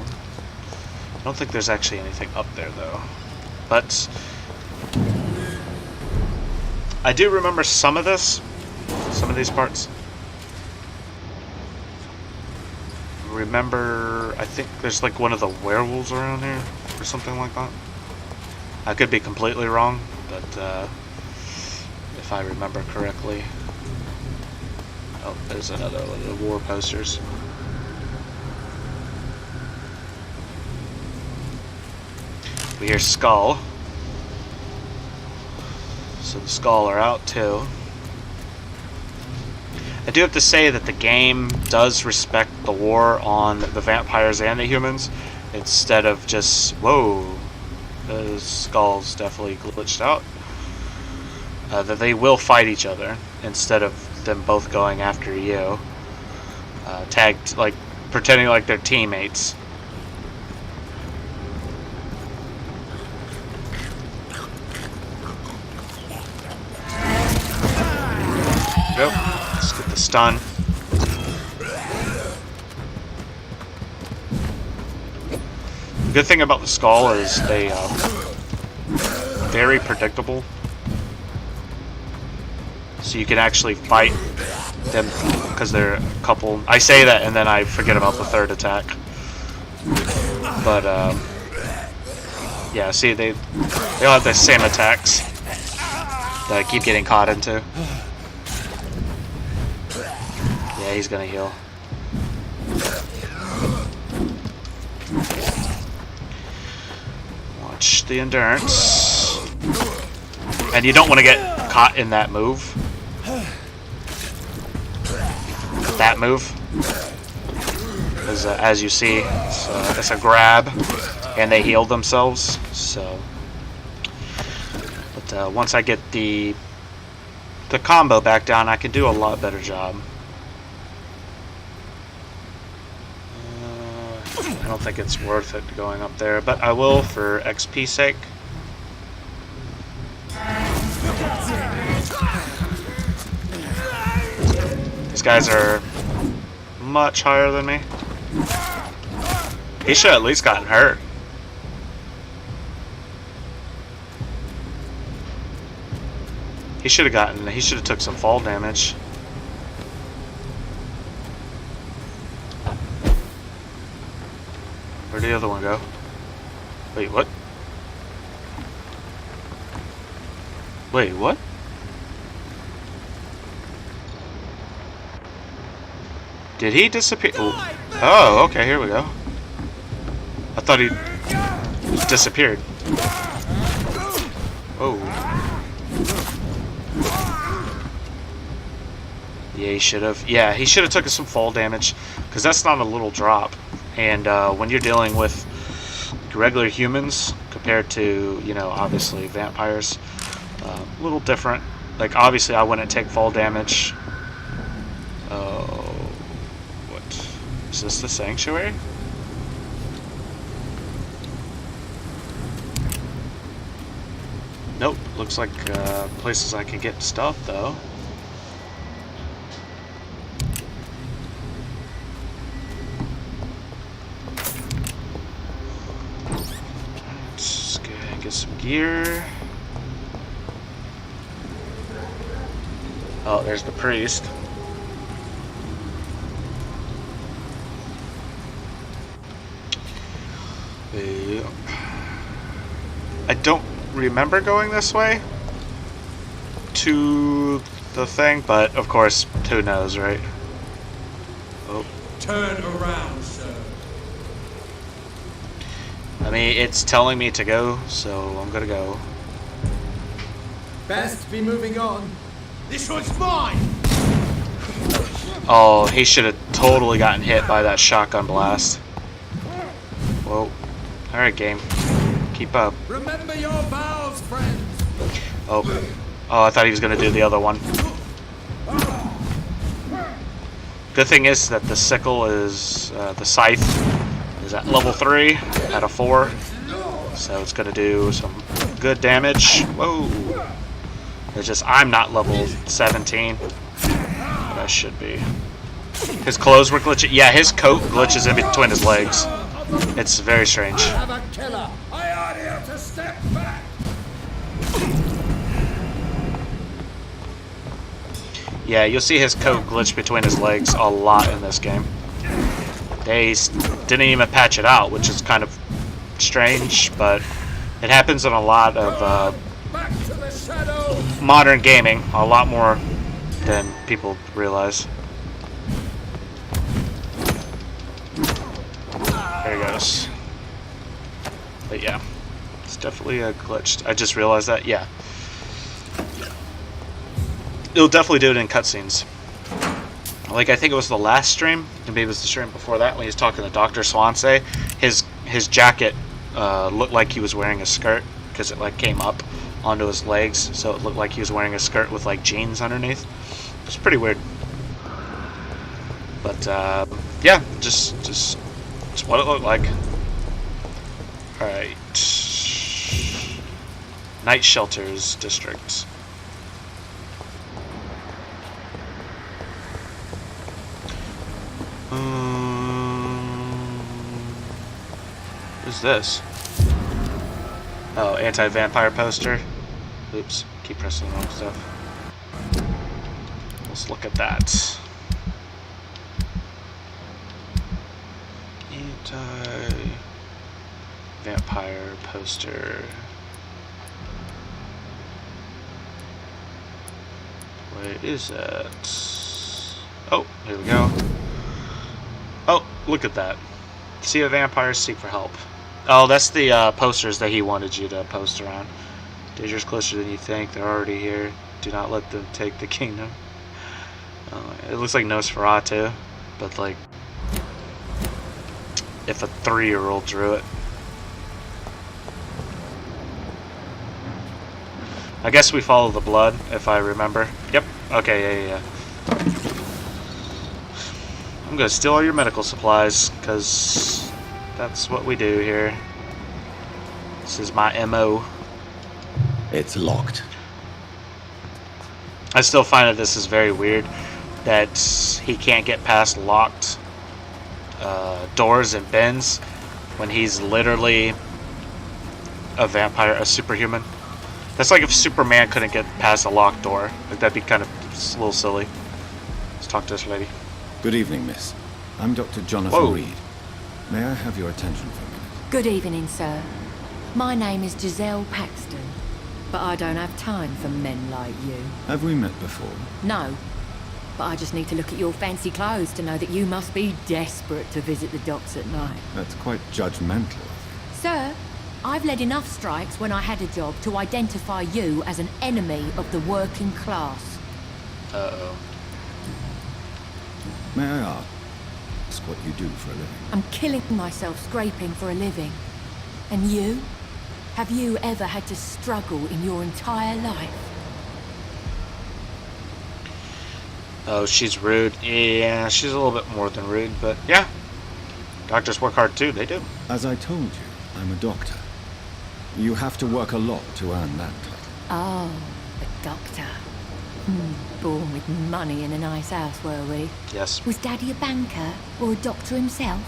I don't think there's actually anything up there though. But I do remember some of this. Some of these parts. Remember, I think there's like one of the werewolves around here or something like that. I could be completely wrong, but if I remember correctly. Oh, there's another one of the war posters. We hear Skull. So the Skull are out too. I do have to say that the game does respect the war on the vampires and the humans, instead of just, whoa, the Skull's definitely glitched out. That they will fight each other, instead of them both going after you. Tagged, like, pretending like they're teammates. Yep. Let's get the stun. The good thing about the Skull is they very predictable. So you can actually fight them because they're a couple. I say that and then I forget about the third attack. But yeah, see they all have the same attacks that I keep getting caught into. Yeah, he's gonna heal. Watch the endurance. And you don't want to get caught in that move. That move. Because as you see, it's a grab. And they heal themselves. So. But once I get the combo back down, I can do a lot better job. I don't think it's worth it going up there, but I will for XP sake. These guys are much higher than me. He should have at least gotten hurt. He should have took some fall damage. Where'd the other one go? Wait, what? Wait, what? Did he disappear? Oh, okay, here we go. I thought he disappeared. Oh. Yeah, he should have. Yeah, he should have took some fall damage, because that's not a little drop. And when you're dealing with regular humans compared to, you know, obviously vampires, a little different. Like, obviously, I wouldn't take fall damage. What? Is this the sanctuary? Nope. Looks like places I can get stuff, though. Let's get some gear. Oh, there's the priest. I don't remember going this way to the thing, but of course, who knows, right? Oh. Turn around, sir. I mean, it's telling me to go, so I'm gonna go. Best be moving on. This one's mine! Oh, he should have totally gotten hit by that shotgun blast. Whoa. Alright, game. Keep up. Remember your vows, friends! Oh. Oh, I thought he was gonna do the other one. Good thing is that the sickle is, the scythe is at level 3 out of 4. So it's gonna do some good damage. Whoa. It's just, I'm not level 17. But I should be. His clothes were glitching. Yeah, his coat glitches in between his legs. It's very strange. I have a killer. I order you to step back. Yeah, you'll see his coat glitch between his legs a lot in this game. They didn't even patch it out, which is kind of strange, but it happens in a lot of Back to the shadow. modern gaming, a lot more than people realize. There he goes. But yeah, it's definitely a glitch. I just realized that, yeah. It'll definitely do it in cutscenes. Like, I think it was the last stream, maybe it was the stream before that, when he was talking to Dr. Swansea. His jacket looked like he was wearing a skirt, because it like came up onto his legs, so it looked like he was wearing a skirt with like jeans underneath. It's pretty weird. But yeah, just what it looked like. Alright. Night Shelters District. What's this? Oh, anti-vampire poster. Oops, keep pressing the wrong stuff. Let's look at that. Anti-vampire poster. Where is that? Oh, here we go. Oh, look at that. See a vampire, seek for help. Oh, that's the posters that he wanted you to post around. Danger's closer than you think. They're already here. Do not let them take the kingdom. It looks like Nosferatu, but like if a 3-year-old drew it. I guess we follow the blood, if I remember. Yep. Okay, yeah. I'm gonna steal all your medical supplies, because that's what we do here. This is my MO. It's locked. I still find that this is very weird that he can't get past locked doors and bins when he's literally a vampire, a superhuman. That's like if Superman couldn't get past a locked door. Like, that'd be kind of a little silly. Let's talk to this lady. Good evening, miss. I'm Dr. Jonathan Reed. May I have your attention for a minute? Good evening, sir. My name is Giselle Paxton, but I don't have time for men like you. Have we met before? No, but I just need to look at your fancy clothes to know that you must be desperate to visit the docks at night. That's quite judgmental. Sir, I've led enough strikes when I had a job to identify you as an enemy of the working class. Uh-oh. May I ask what you do for a living? I'm killing myself scraping for a living. And you? Have you ever had to struggle in your entire life? Oh, she's rude. Yeah, she's a little bit more than rude, but yeah. Doctors work hard too, they do. As I told you, I'm a doctor. You have to work a lot to earn that title. Oh, a doctor. Born with money in a nice house, were we? Yes. Was Daddy a banker or a doctor himself?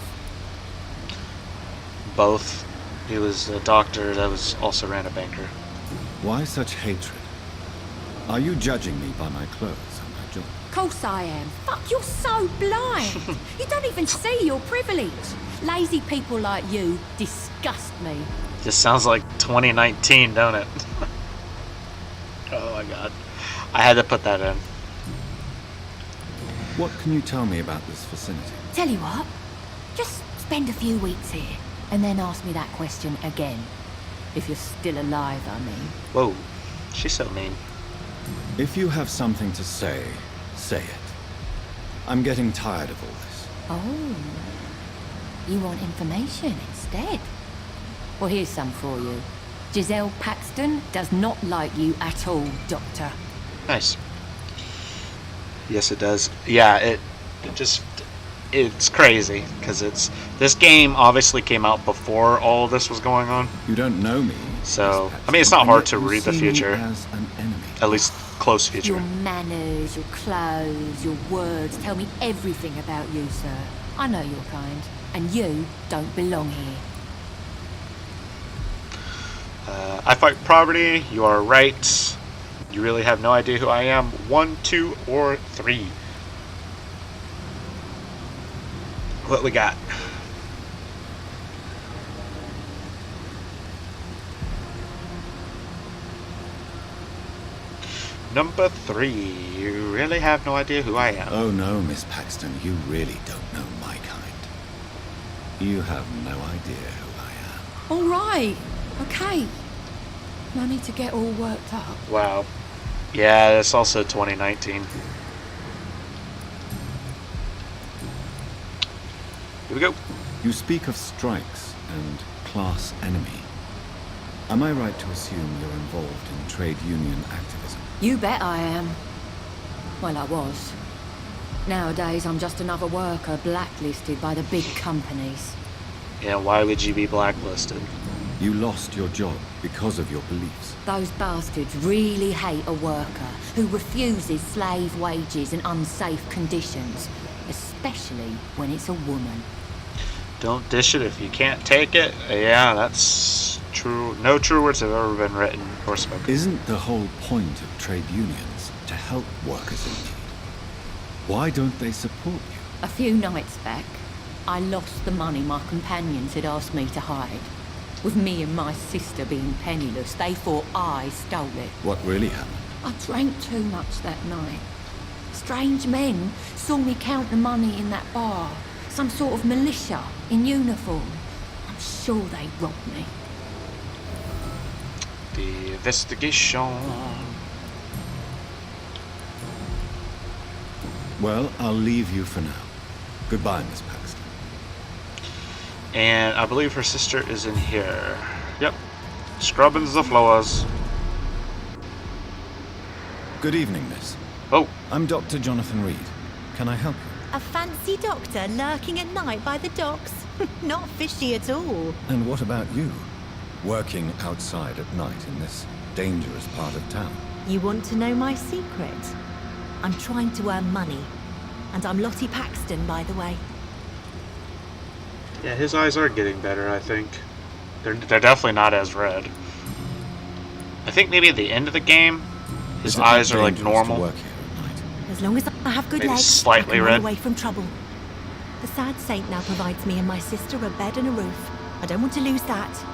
Both. He was a doctor that was also ran a banker. Why such hatred? Are you judging me by my clothes and my job? Course I am. Fuck, you're so blind. You don't even see your privilege. Lazy people like you disgust me. Just sounds like 2019, don't it? Oh my god. I had to put that in. What can you tell me about this vicinity? Tell you what, just spend a few weeks here, and then ask me that question again. If you're still alive, I mean. Whoa, she's so mean. If you have something to say, say it. I'm getting tired of all this. Oh, you want information instead? Well, here's some for you. Giselle Paxton does not like you at all, Doctor. Nice. Yes, it does. Yeah, it's crazy because this game obviously came out before all of this was going on. You don't know me. So, I mean, it's not hard to read the future. As an enemy. At least close future. Your manners, your clothes, your words tell me everything about you, sir. I know your kind, and you don't belong here. I fight poverty. You are right. You really have no idea who I am. 1, 2, or 3. What we got? Number 3. You really have no idea who I am. Oh no, Miss Paxton, you really don't know my kind. You have no idea who I am. All right, okay. No need to get all worked up. Wow. Yeah, it's also 2019. Here we go. You speak of strikes and class enemy. Am I right to assume you're involved in trade union activism? You bet I am. Well, I was. Nowadays, I'm just another worker blacklisted by the big companies. Yeah, why would you be blacklisted? You lost your job because of your beliefs. Those bastards really hate a worker who refuses slave wages and unsafe conditions, especially when it's a woman. Don't dish it if you can't take it. Yeah, that's true. No true words have ever been written or spoken. Isn't the whole point of trade unions to help workers in need? Why don't they support you? A few nights back, I lost the money my companions had asked me to hide. With me and my sister being penniless, they thought I stole it. What really happened? I drank too much that night. Strange men saw me count the money in that bar. Some sort of militia in uniform. I'm sure they robbed me. The investigation. Well, I'll leave you for now. Goodbye, Miss Paxton. And I believe her sister is in here. Yep. Scrubbing the floors. Good evening, miss. Oh. I'm Dr. Jonathan Reed. Can I help you? A fancy doctor lurking at night by the docks? Not fishy at all. And what about you? Working outside at night in this dangerous part of town? You want to know my secret? I'm trying to earn money. And I'm Lottie Paxton, by the way. Yeah, his eyes are getting better, I think. They're definitely not as red. I think maybe at the end of the game, his eyes are like normal. Work here at night? As long as I have good Maybe legs, slightly I can red. run away from trouble. The sad saint now provides me and my sister a bed and a roof. I don't want to lose that.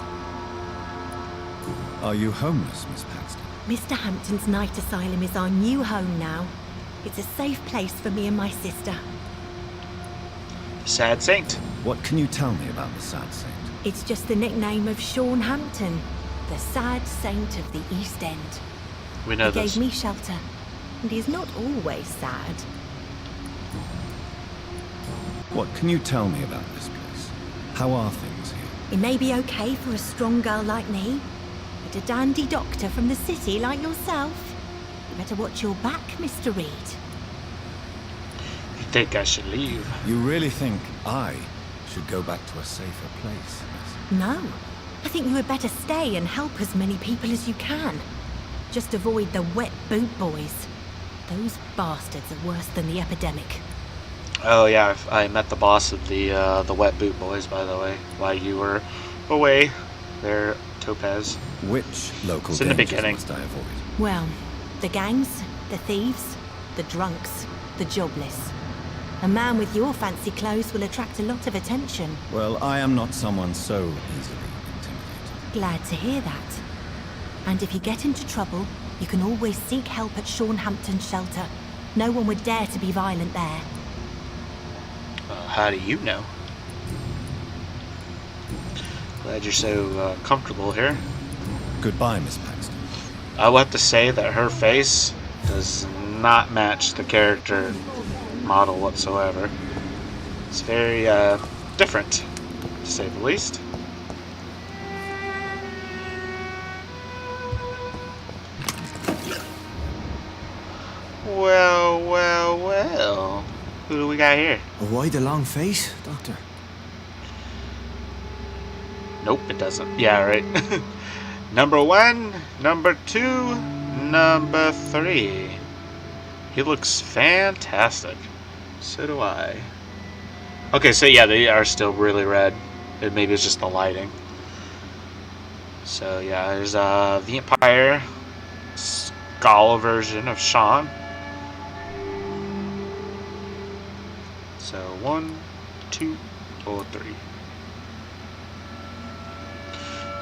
Are you homeless, Miss Paxton? Mr. Hampton's night asylum is our new home now. It's a safe place for me and my sister. Sad Saint. What can you tell me about the Sad Saint? It's just the nickname of Sean Hampton, the sad saint of the East End. We know He this. gave me shelter, and he's not always sad. What can you tell me about this place? How are things here? It may be okay for a strong girl like me, but a dandy doctor from the city like yourself, you better watch your back, Mr. Reed. You think I should leave? You really think I should go back to a safer place, miss? No, I think you had better stay and help as many people as you can. Just avoid the wet boot boys. Those bastards are worse than the epidemic. Oh yeah, I met the boss of the Wet Boot Boys, by the way, while you were away. They're Topaz. Which local It's in the dangers beginning. must I avoid? Well, the gangs, the thieves, the drunks, the jobless. A man with your fancy clothes will attract a lot of attention. Well, I am not someone so easily intimidated. Glad to hear that. And if you get into trouble, you can always seek help at Shornhampton Shelter. No one would dare to be violent there. How do you know? Glad you're so comfortable here. Goodbye, Miss Paxton. I will have to say that her face does not match the character model whatsoever. It's very different, to say the least. Well, well, well. Who do we got here? Why the long face, Doctor? Nope, it doesn't. Yeah, right. Number 1, number 2, number 3. He looks fantastic. So do I. Okay, so yeah, they are still really red. Maybe it's just the lighting. So yeah, there's a Vampyr skull version of Sean. So 1, 2, or 3.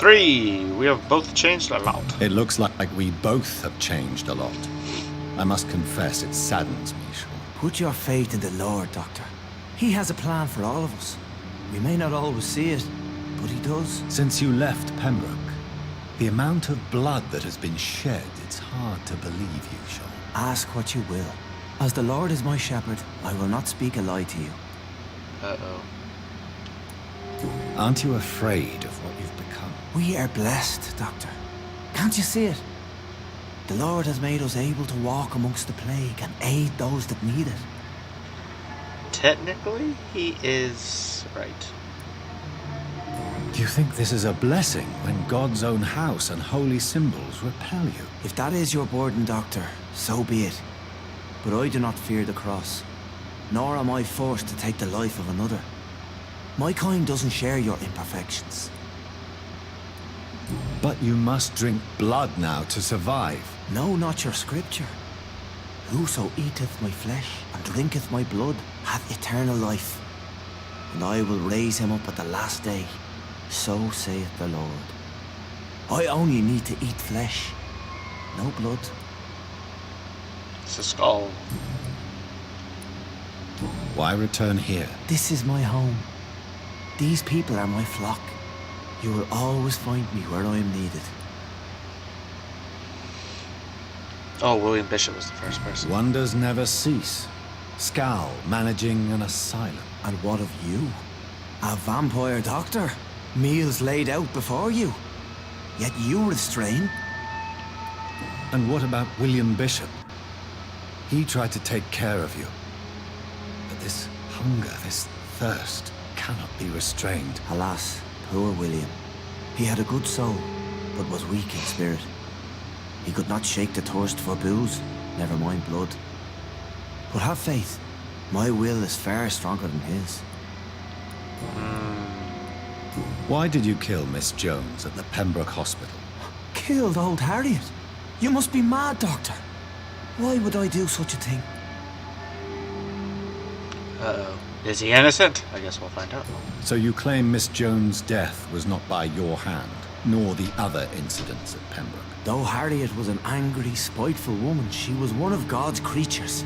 3. We have both changed a lot. It looks like we both have changed a lot. I must confess, it saddens me, Sean. Put your faith in the Lord, Doctor. He has a plan for all of us. We may not always see it, but he does. Since you left Pembroke, the amount of blood that has been shed, it's hard to believe you, Sean. Ask what you will. As the Lord is my shepherd, I will not speak a lie to you. Uh-oh. Aren't you afraid of what you've become? We are blessed, Doctor. Can't you see it? The Lord has made us able to walk amongst the plague and aid those that need it. Technically, he is right. Do you think this is a blessing when God's own house and holy symbols repel you? If that is your burden, Doctor, so be it. But I do not fear the cross, nor am I forced to take the life of another. My kind doesn't share your imperfections. But you must drink blood now to survive. No, not your scripture. Whoso eateth my flesh and drinketh my blood hath eternal life, and I will raise him up at the last day. So saith the Lord. I only need to eat flesh, no blood. It's a skull. Why return here? This is my home. These people are my flock. You will always find me where I am needed. Oh, William Bishop was the first person. Wonders never cease. Scowl managing an asylum. And what of you? A vampire doctor? Meals laid out before you. Yet you restrain. And what about William Bishop? He tried to take care of you. But this hunger, this thirst, cannot be restrained. Alas, poor William. He had a good soul, but was weak in spirit. He could not shake the thirst for booze, never mind blood. But have faith. My will is far stronger than his. Why did you kill Miss Jones at the Pembroke Hospital? Killed old Harriet? You must be mad, Doctor. Why would I do such a thing? Uh-oh. Is he innocent? I guess we'll find out. So you claim Miss Jones' death was not by your hand, nor the other incidents at Pembroke? Though Harriet was an angry, spiteful woman, she was one of God's creatures.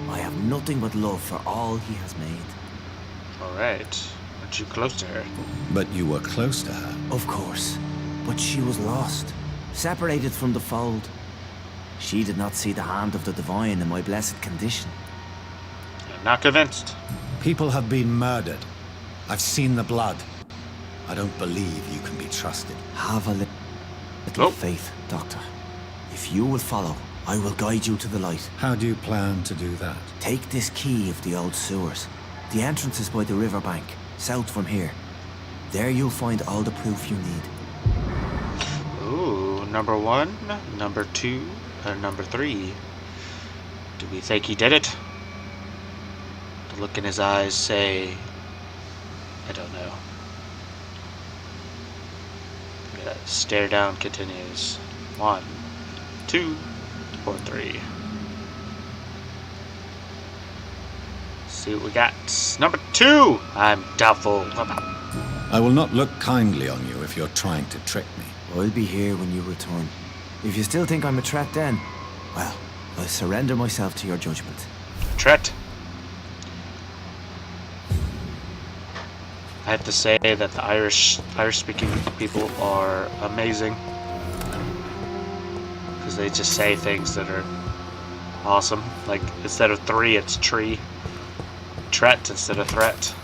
I have nothing but love for all he has made. Alright. Aren't you close to her? But you were close to her. Of course. But she was lost, separated from the fold. She did not see the hand of the divine in my blessed condition. I'm not convinced. People have been murdered. I've seen the blood. I don't believe you can be trusted. Have a little faith, Doctor. If you will follow, I will guide you to the light. How do you plan to do that? Take this key of the old sewers. The entrance is by the riverbank, south from here. There you'll find all the proof you need. Ooh, number 1, number 2, and number 3. Do we think he did it? The look in his eyes say, I don't know. Yeah, stare down continues. 1, 2, or 3. See what we got. Number 2! I'm doubtful. I will not look kindly on you if you're trying to trick me. I'll be here when you return. If you still think I'm a threat then, well, I'll surrender myself to your judgment. Threat? I have to say that the Irish-speaking people are amazing. Because they just say things that are awesome. Like, instead of 3, it's tree. Tret instead of threat.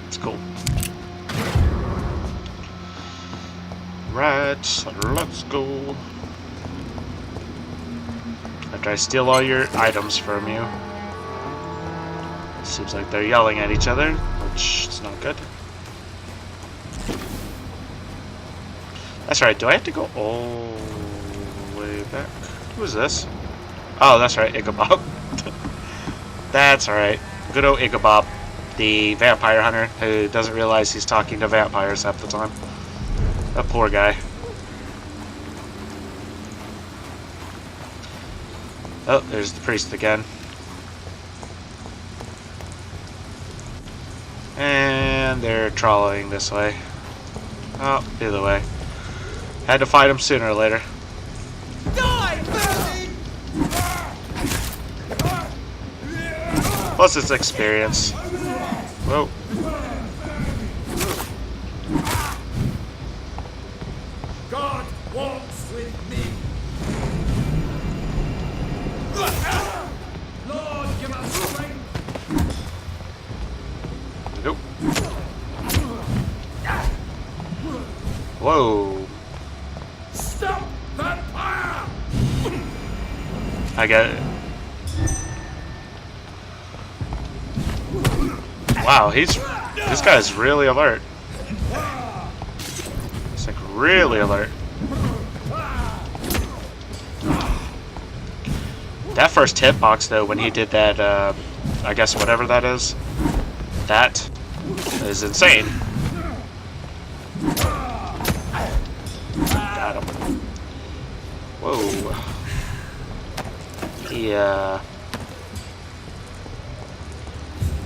It's cool. Right, let's go. After I steal all your items from you. Seems like they're yelling at each other, which is not good. That's right, do I have to go all the way back? Who is this? Oh, that's right, Ichabod. That's right. Good old Ichabod, the vampire hunter who doesn't realize he's talking to vampires half the time. That poor guy. Oh, there's the priest again. And they're trolleying this way. Oh, the other way. Had to fight him sooner or later. Plus it's experience. Whoa. God walks with me. Lord, give us strength. Nope. Whoa. Stop that fire! I get it. Wow, this guy's really alert. He's like really alert. That first hitbox though, when he did that, I guess whatever that is insane. Got him. Whoa. Yeah.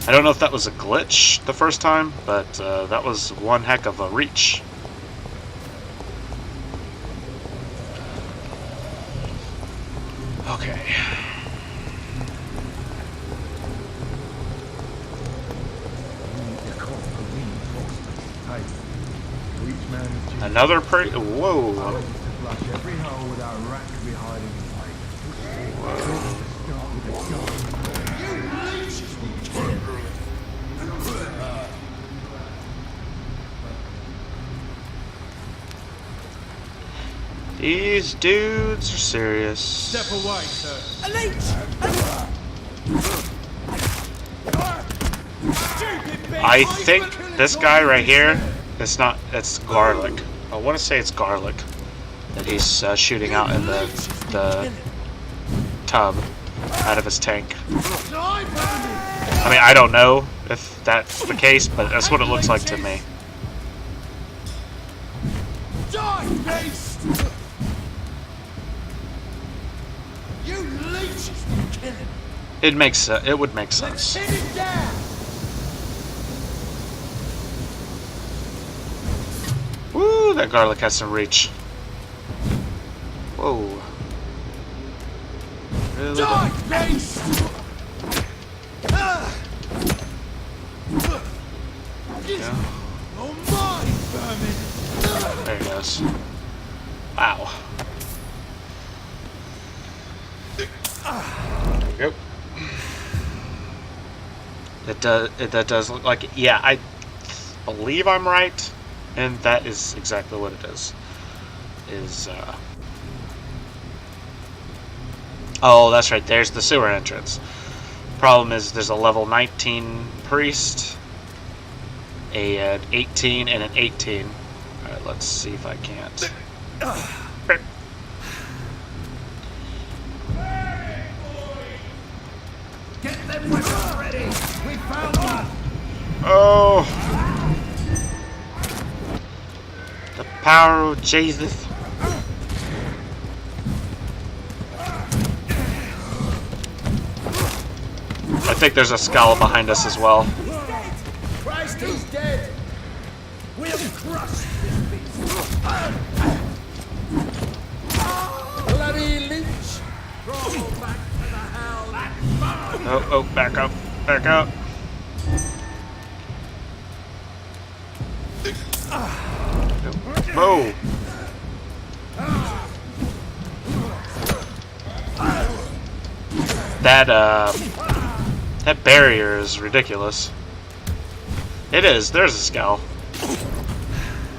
I don't know if that was a glitch the first time, but that was one heck of a reach. Okay. Another whoa. These dudes are serious. Step away, sir. I think this guy right here, it's garlic. I want to say it's garlic that he's shooting out in the tub out of his tank. I mean, I don't know if that's the case, but that's what it looks like to me. Die, beast! You leeches will kill him. It would make sense. Let's hit him down. Woo, that garlic has some reach. Whoa. Really? Die, beast! Yeah. Oh my, vermin! There he goes. Wow. There we go. That does look like it. Yeah, I believe I'm right, and that is exactly what it is. Oh, that's right. There's the sewer entrance. Problem is, there's a level 19 priest, an 18, and an 18. All right, let's see if I can't. Get them weapons ready! We found one! Oh! The power of Jesus. think there's a skull behind us as well. Christ, he's dead. We'll crush this beast. Bloody leech. Crawl back to the hell and burn. Oh, back up. Back up. Whoa. That barrier is ridiculous. It is. There's a skull.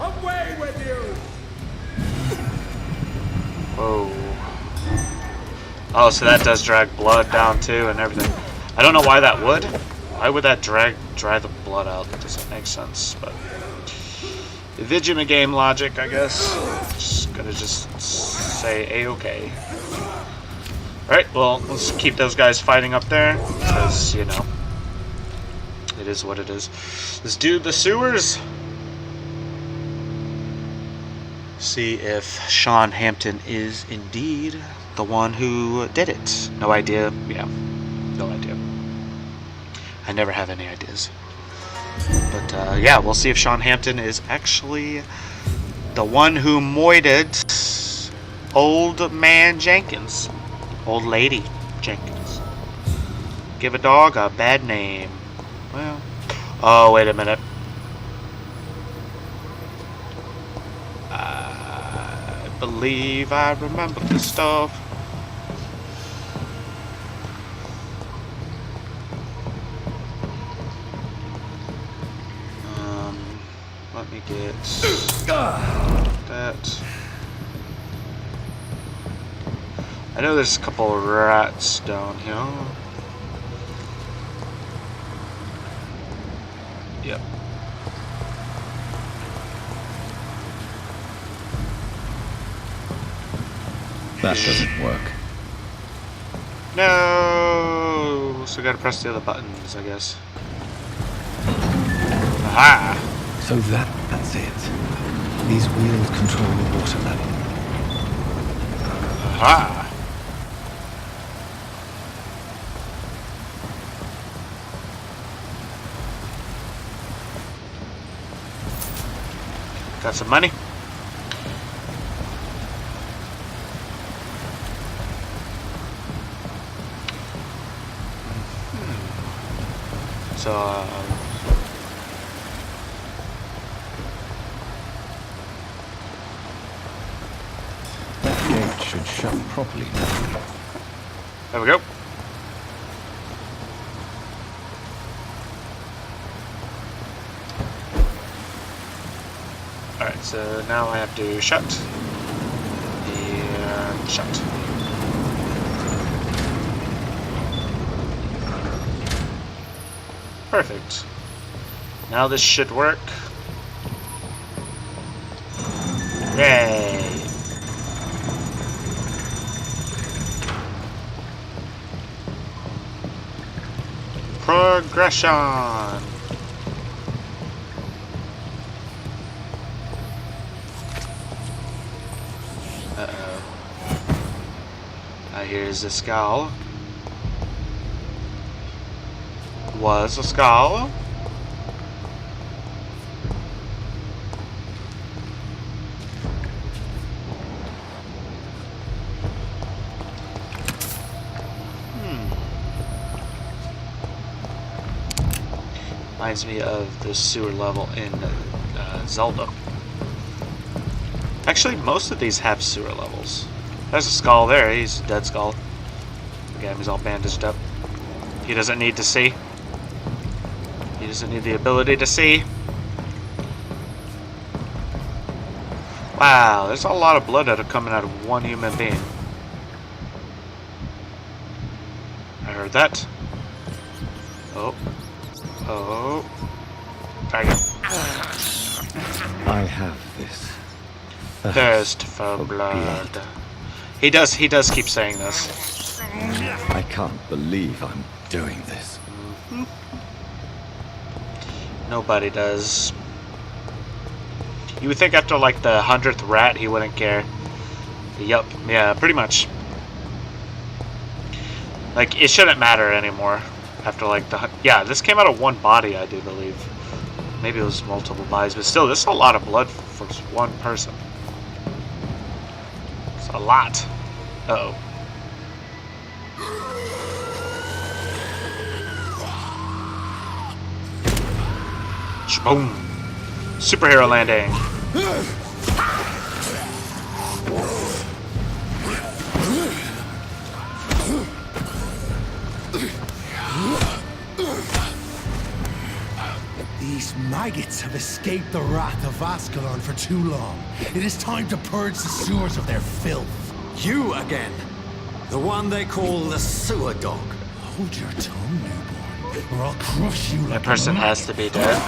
Away with you. Whoa. Oh, so that does drag blood down too and everything. I don't know why that would. Why would that dry the blood out? That doesn't make sense, but Vigima game logic, I guess. Just gonna say A-okay. Alright, well, let's keep those guys fighting up there, because, you know, it is what it is. Let's do the sewers. See if Sean Hampton is indeed the one who did it. No idea. Yeah, no idea. I never have any ideas. But, yeah, we'll see if Sean Hampton is actually the one who moited Old Man Jenkins. Old Lady Jenkins. Give a dog a bad name. Well, oh, wait a minute. I believe I remember this stuff. Let me get that. I know there's a couple of rats down here. Yep. That doesn't work. No! So I gotta press the other buttons, I guess. Aha! So that's it. These wheels control the water level. Aha! Got some money. So, that gate should shut properly now. there we go. Alright, so now I have to shut. And shut. Perfect. Now this should work. Yay! Progression! Uh-oh. Here's the skull. Was a skull. Reminds me of the sewer level in Zelda. Actually, most of these have sewer levels. There's a skull there. He's a dead skull. Again, he's all bandaged up. He doesn't need to see. He doesn't need the ability to see. Wow, there's a lot of blood coming out of one human being. I heard that. Oh. Oh. There you go. I have this. Thirst for blood. He does keep saying this. I can't believe I'm doing this. Nobody does. You would think after like the 100th rat he wouldn't care. Yup, yeah, pretty much. Like, it shouldn't matter anymore. After like the... Yeah, this came out of one body, I do believe. Maybe it was multiple bodies, but still, this is a lot of blood for one person. It's a lot. Uh-oh. Boom. Superhero landing. These maggots have escaped the wrath of Ascalon for too long. It is time to purge the sewers of their filth. You again. The one they call the sewer dog. Hold your tongue, newborn, or I'll crush you like That person a has to be dead.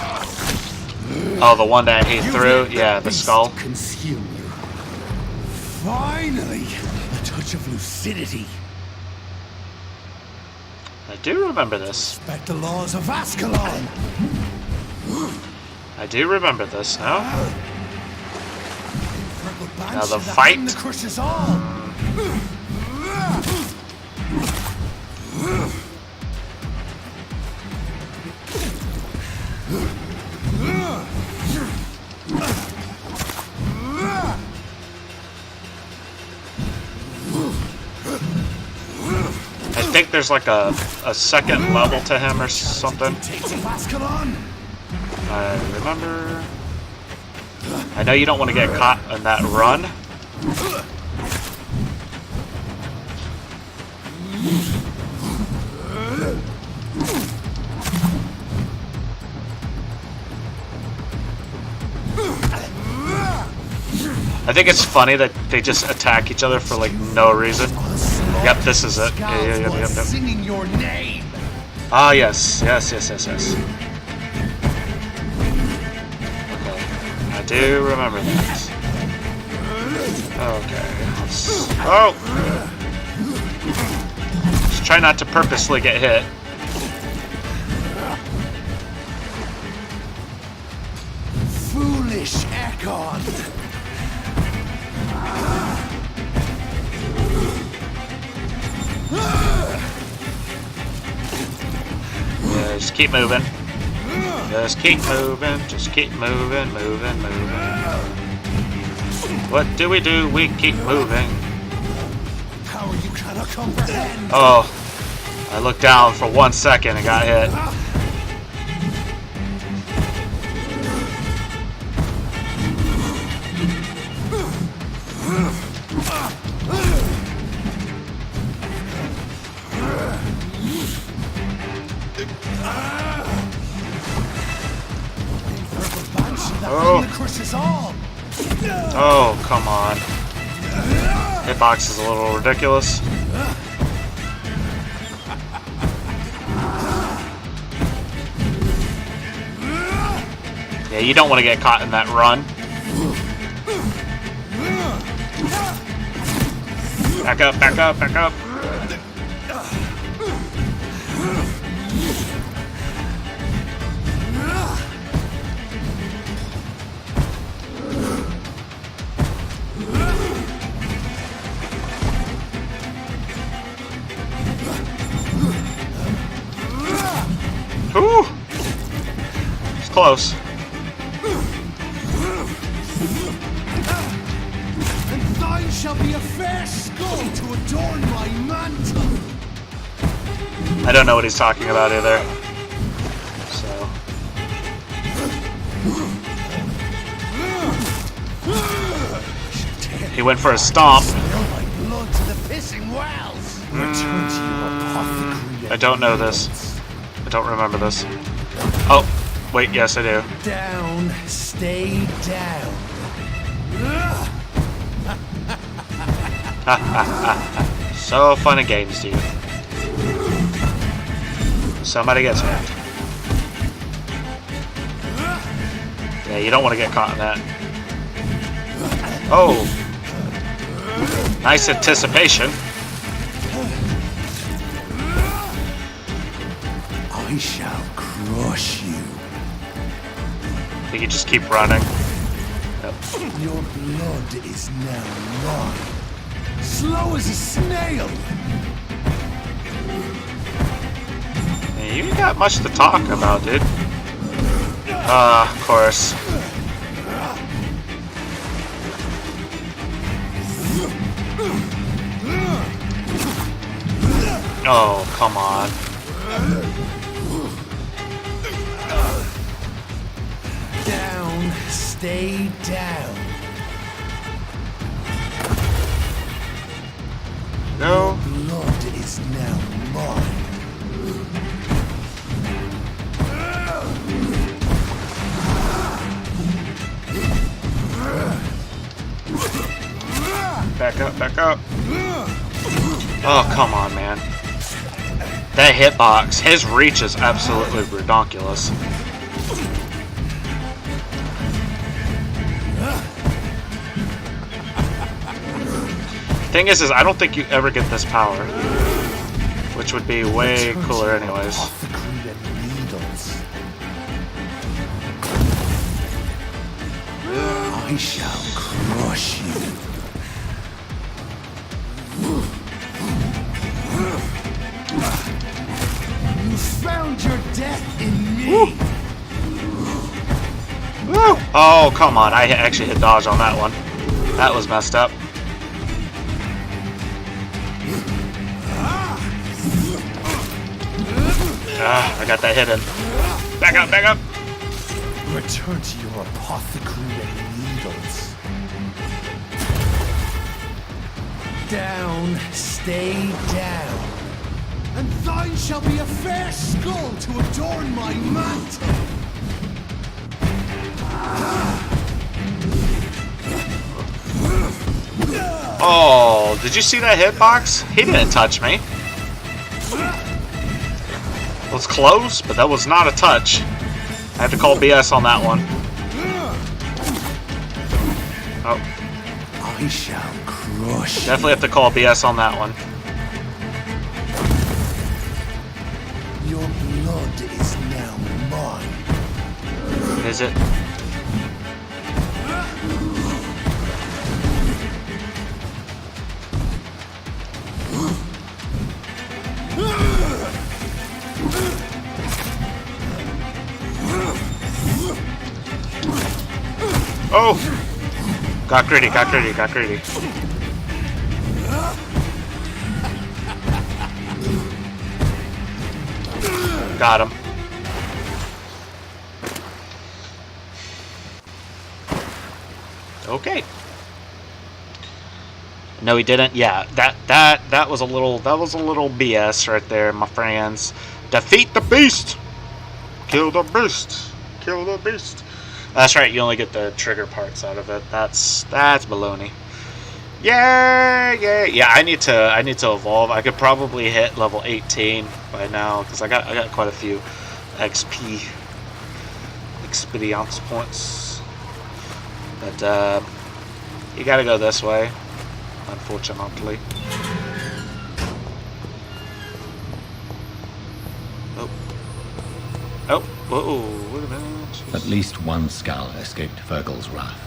Oh, the one that he threw? Yeah, the skull. Consume you. Finally, a touch of lucidity. I do remember this. Respect the laws of Ascalon. I do remember this now. Now the fight. Crushes all. I think there's like a second level to him or something. I remember. I know you don't want to get caught in that run. I think it's funny that they just attack each other for like no reason. Yep, this is it. Yep. Singing your name. Ah, yes. Yes. Okay. I do remember that. Okay. Oh! Just try not to purposely get hit. Foolish Ekon. Just keep moving. Just keep moving. Just keep moving. What do? We keep moving. Power you cannot comprehend. Oh, I looked down for 1 second and got hit. Oh, come on. Hitbox is a little ridiculous. Yeah, you don't want to get caught in that run. Back up. Ooh! It's close. And thine shall be a fair skull to adorn my mantle. I don't know what he's talking about either. So. He went for a stomp. Blood to the pissing wells. Return to your apothecary. I don't know this. I don't remember this. Oh, wait, yes I do. Down, stay down. So fun and games, dude. Somebody gets hurt. Yeah, you don't want to get caught in that. Oh. Nice anticipation. I shall crush you. You can just keep running. Yep. Your blood is now mine. Slow as a snail. You Yeah, you ain't got much to talk about, dude. Of course. Oh, come on. Down, stay down. No. Blood is now mine. Back up, back up. Oh, come on, man. That hitbox, his reach is absolutely redonkulous. Thing is I don't think you ever get this power, which would be way cooler anyways. I shall crush you. You found your death in me. Woo. Woo. Oh, come on. I actually hit dodge on that one. That was messed up. I got that hit in. Back up, back up. Return to your apothecary and needles. Down, stay down. And thine shall be a fair skull to adorn my mantle. Oh, did you see that hitbox? He didn't touch me. It was close, but that was not a touch. I have to call BS on that one. Oh. I shall crush. Definitely have to call BS on that one. Your blood is now mine. Is it? Oh! Got greedy, got greedy, got greedy. Got him. Okay. No, he didn't. Yeah, that was a little BS right there, my friends. Defeat the beast. Kill the beast. Kill the beast. That's right. You only get the trigger parts out of it. That's baloney. Yeah. I need to evolve. I could probably hit level 18 by now because I got quite a few XP experience points. But you gotta go this way, unfortunately. Oh, whoa, wait a minute. Jeez. At least one Skull escaped Fergal's wrath.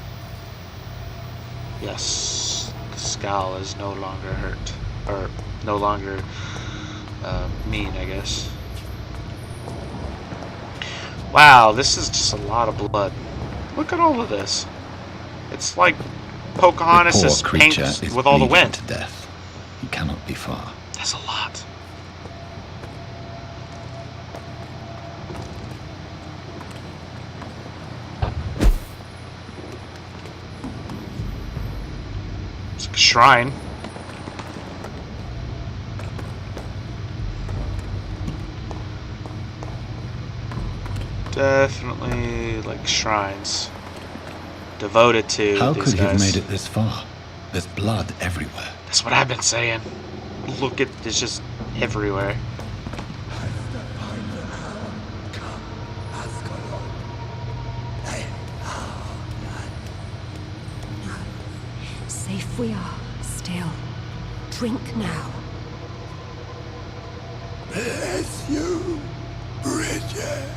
Yes, the Skull is no longer hurt, or no longer mean, I guess. Wow, this is just a lot of blood. Look at all of this. It's like Pocahontas' paint with all the wind. To death. He cannot be far. That's a lot. It's like a shrine. Definitely like shrines. Devoted to How these could he have guys. made it this far? There's blood everywhere. That's what I've been saying. Look at it's just everywhere. Safe we are, still. Drink now. Bless you, Bridgett.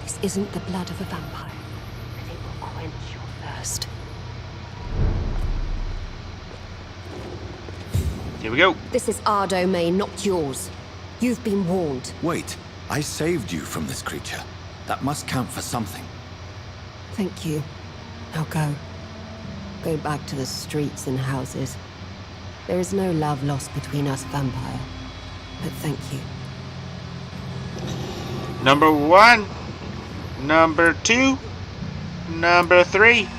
This isn't the blood of a vampire, and it will quench your thirst. Here we go. This is our domain, not yours. You've been warned. Wait, I saved you from this creature. That must count for something. Thank you. Now go. Go back to the streets and houses. There is no love lost between us, Vampire. But thank you. Number 1. Number 2. Number 3.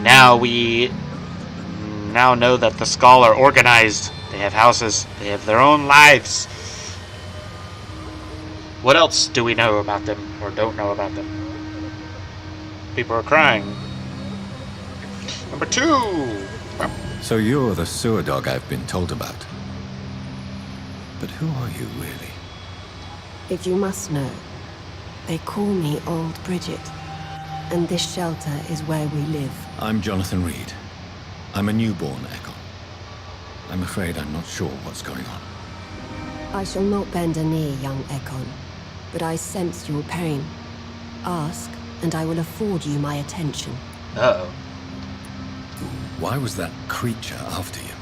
Now we know that the Skull are organized. They have houses. They have their own lives. What else do we know about them or don't know about them? People are crying. Number 2. So you're the sewer dog I've been told about. But who are you, really? If you must know, they call me Old Bridgett. And this shelter is where we live. I'm Jonathan Reed. I'm a newborn Ekon. I'm afraid I'm not sure what's going on. I shall not bend a knee, young Ekon. But I sense your pain. Ask, and I will afford you my attention. Uh-oh. Why was that creature after you?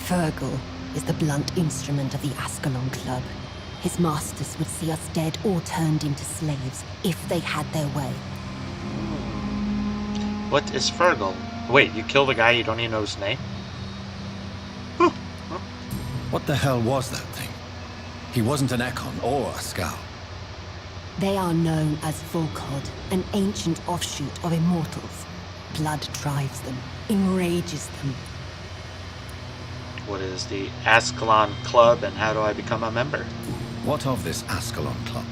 Fergal is the blunt instrument of the Ascalon Club. His masters would see us dead or turned into slaves if they had their way. What is Fergal? Wait, you killed a guy you don't even know his name? What the hell was that thing? He wasn't an Ekon or a Scowl. They are known as Volkod, an ancient offshoot of immortals. Blood drives them, enrages them. What is the Ascalon Club and how do I become a member? What of this Ascalon Club?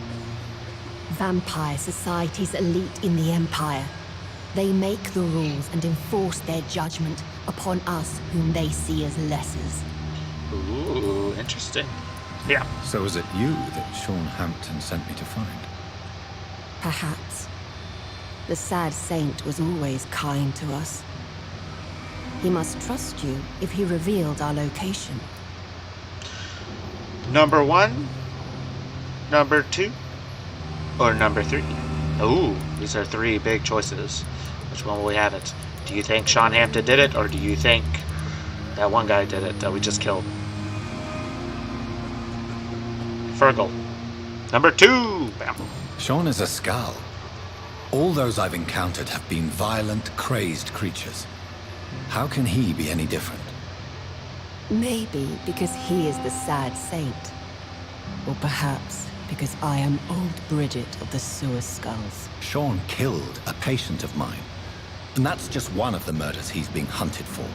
Vampire society's elite in the Empire. They make the rules and enforce their judgment upon us whom they see as lessers. Ooh, interesting. Yeah. So was it you that Sean Hampton sent me to find? Perhaps. The sad saint was always kind to us. He must trust you if he revealed our location. Number 1, number 2, or number 3? Ooh, these are 3 big choices. Which one will we have it? Do you think Sean Hampton did it, or do you think that one guy did it that we just killed? Fergal. Number 2! Bam. Sean is a Scowl. All those I've encountered have been violent, crazed creatures. How can he be any different? Maybe because he is the sad saint. Or perhaps because I am Old Bridgett of the Sewer Skulls. Sean killed a patient of mine. And that's just one of the murders he's being hunted for.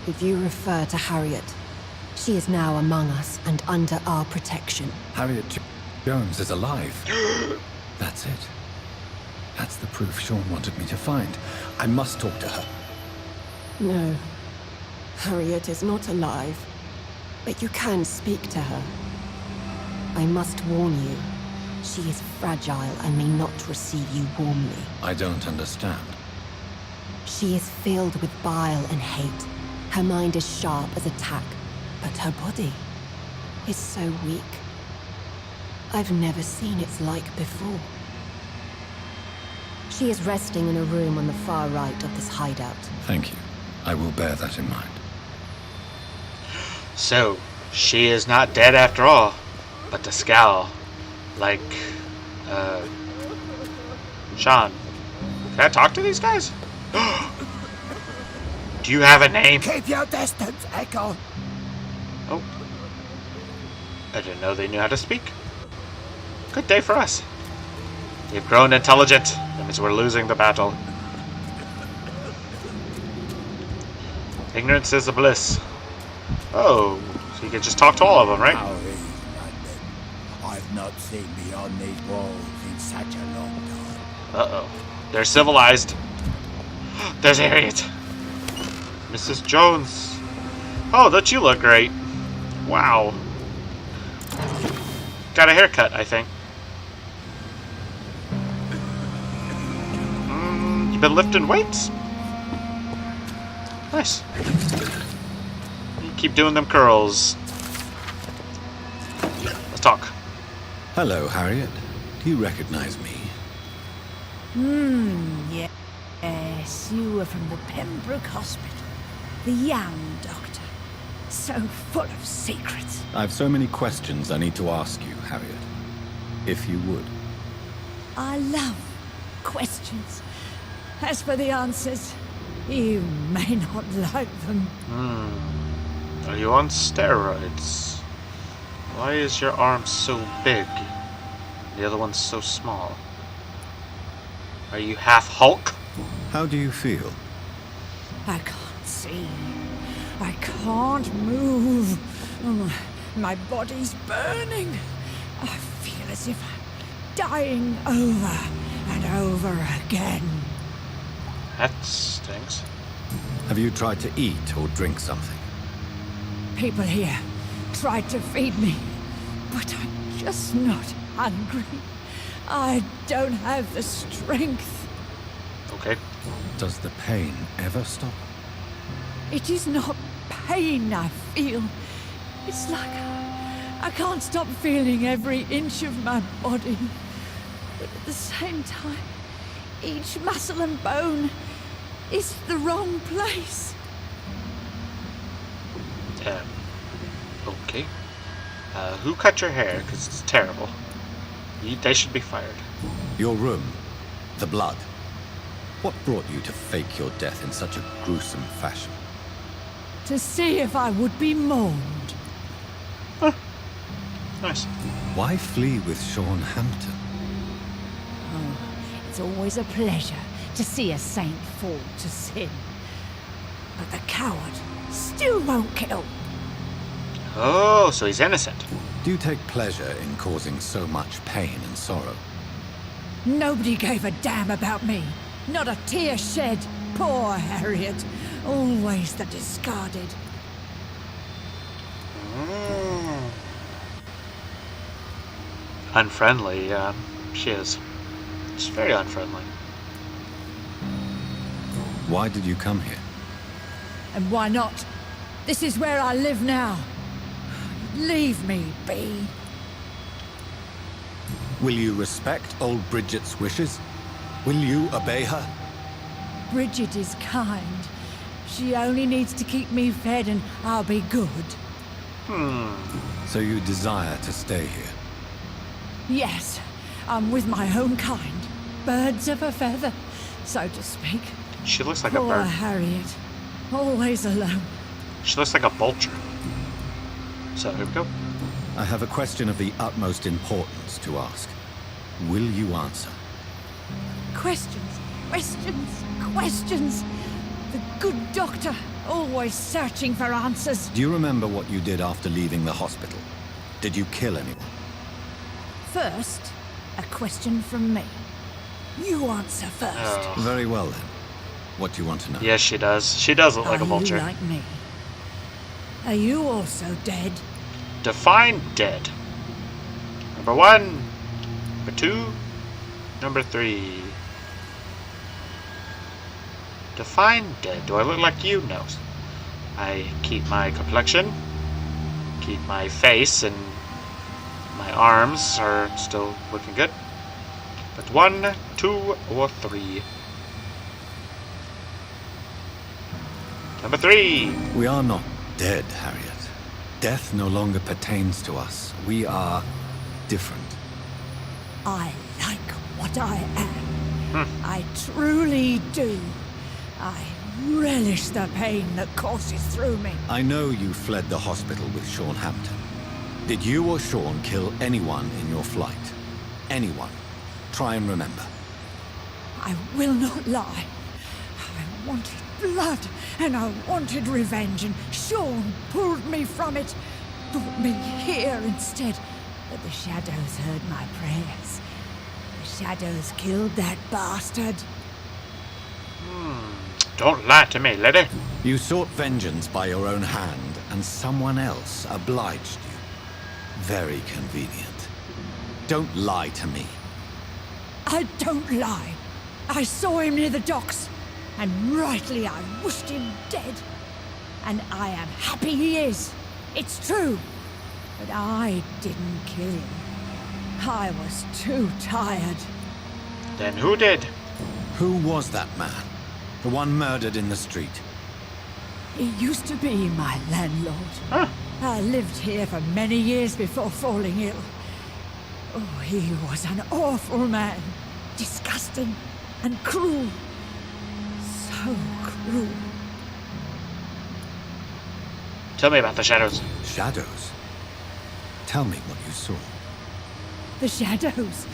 If you refer to Harriet, she is now among us and under our protection. Harriet Jones is alive. That's it. That's the proof Sean wanted me to find. I must talk to her. No. Harriet is not alive. But you can speak to her. I must warn you. She is fragile and may not receive you warmly. I don't understand. She is filled with bile and hate. Her mind is sharp as a tack, but her body is so weak. I've never seen its like before. She is resting in a room on the far right of this hideout. Thank you. I will bear that in mind. So, she is not dead after all, but the Scowl. Like, Sean. Can I talk to these guys? Do you have a name? Keep your distance, Echo. Oh. I didn't know they knew how to speak. Good day for us. They've grown intelligent. That means we're losing the battle. Ignorance is a bliss. Oh, so you can just talk to all of them, right? How is London? I've not seen beyond these walls in such a long time. Uh-oh. They're civilized. There's Harriet. Mrs. Jones. Oh, don't you look great. Wow. Got a haircut, I think. You been lifting weights? Nice. You keep doing them curls. Let's talk. Hello, Harriet. Do you recognize me? Yes, you were from the Pembroke Hospital. The young doctor. So full of secrets. I've so many questions I need to ask you, Harriet. If you would. I love questions. As for the answers, you may not like them. Are you on steroids? Why is your arm so big? The other one's so small. Are you half Hulk? How do you feel? I can't see. I can't move. My body's burning. I feel as if I'm dying over and over again. That stinks. Have you tried to eat or drink something? People here tried to feed me, but I'm just not hungry. I don't have the strength. Okay. Does the pain ever stop? It is not pain I feel. It's like I can't stop feeling every inch of my body. But at the same time, each muscle and bone is the wrong place. Okay. Who cut your hair? Because it's terrible. They should be fired. Your room. The blood. What brought you to fake your death in such a gruesome fashion? To see if I would be mourned. Nice. Why flee with Sean Hampton? Oh, it's always a pleasure to see a saint fall to sin. But the coward still won't kill. Oh, so he's innocent. Do you take pleasure in causing so much pain and sorrow? Nobody gave a damn about me. Not a tear shed. Poor Harriet. Always the discarded. Unfriendly, she is. She's very unfriendly. Why did you come here? And why not? This is where I live now. Leave me be. Will you respect old Bridgett's wishes? Will you obey her? Bridgett is kind. She only needs to keep me fed and I'll be good. So you desire to stay here? Yes, I'm with my own kind. Birds of a feather, so to speak. She looks like Poor a bird. Harriet. Always alone. She looks like a vulture. So here we go. I have a question of the utmost importance to ask. Will you answer? Questions, questions, questions. The good doctor, always searching for answers. Do you remember what you did after leaving the hospital? Did you kill anyone? First, a question from me. You answer first. Oh. Very well then. What do you want to know? Yes, she does. She does look like a vulture. Are you like me? Are you also dead? Define dead. Number 1. Number 2. Number 3. Define dead. Do I look like you? No. I keep my complexion. Keep my face, and my arms are still looking good. But 1, 2, or 3. Number 3. We are not dead, Harriet. Death no longer pertains to us. We are different. I like what I am. I truly do. I relish the pain that courses through me. I know you fled the hospital with Sean Hampton. Did you or Sean kill anyone in your flight? Anyone? Try and remember. I will not lie. I wanted blood, and I wanted revenge, and Sean pulled me from it, brought me here instead. But the shadows heard my prayers. The shadows killed that bastard. Don't lie to me, lady. You sought vengeance by your own hand, and someone else obliged you. Very convenient. Don't lie to me. I don't lie. I saw him near the docks, and rightly I wished him dead. And I am happy he is. It's true. But I didn't kill him. I was too tired. Then who did? Who was that man? The one murdered in the street? He used to be my landlord. Huh. I lived here for many years before falling ill. Oh, he was an awful man. Disgusting and cruel. So cruel. Tell me about the shadows. Shadows? Tell me what you saw. The shadows,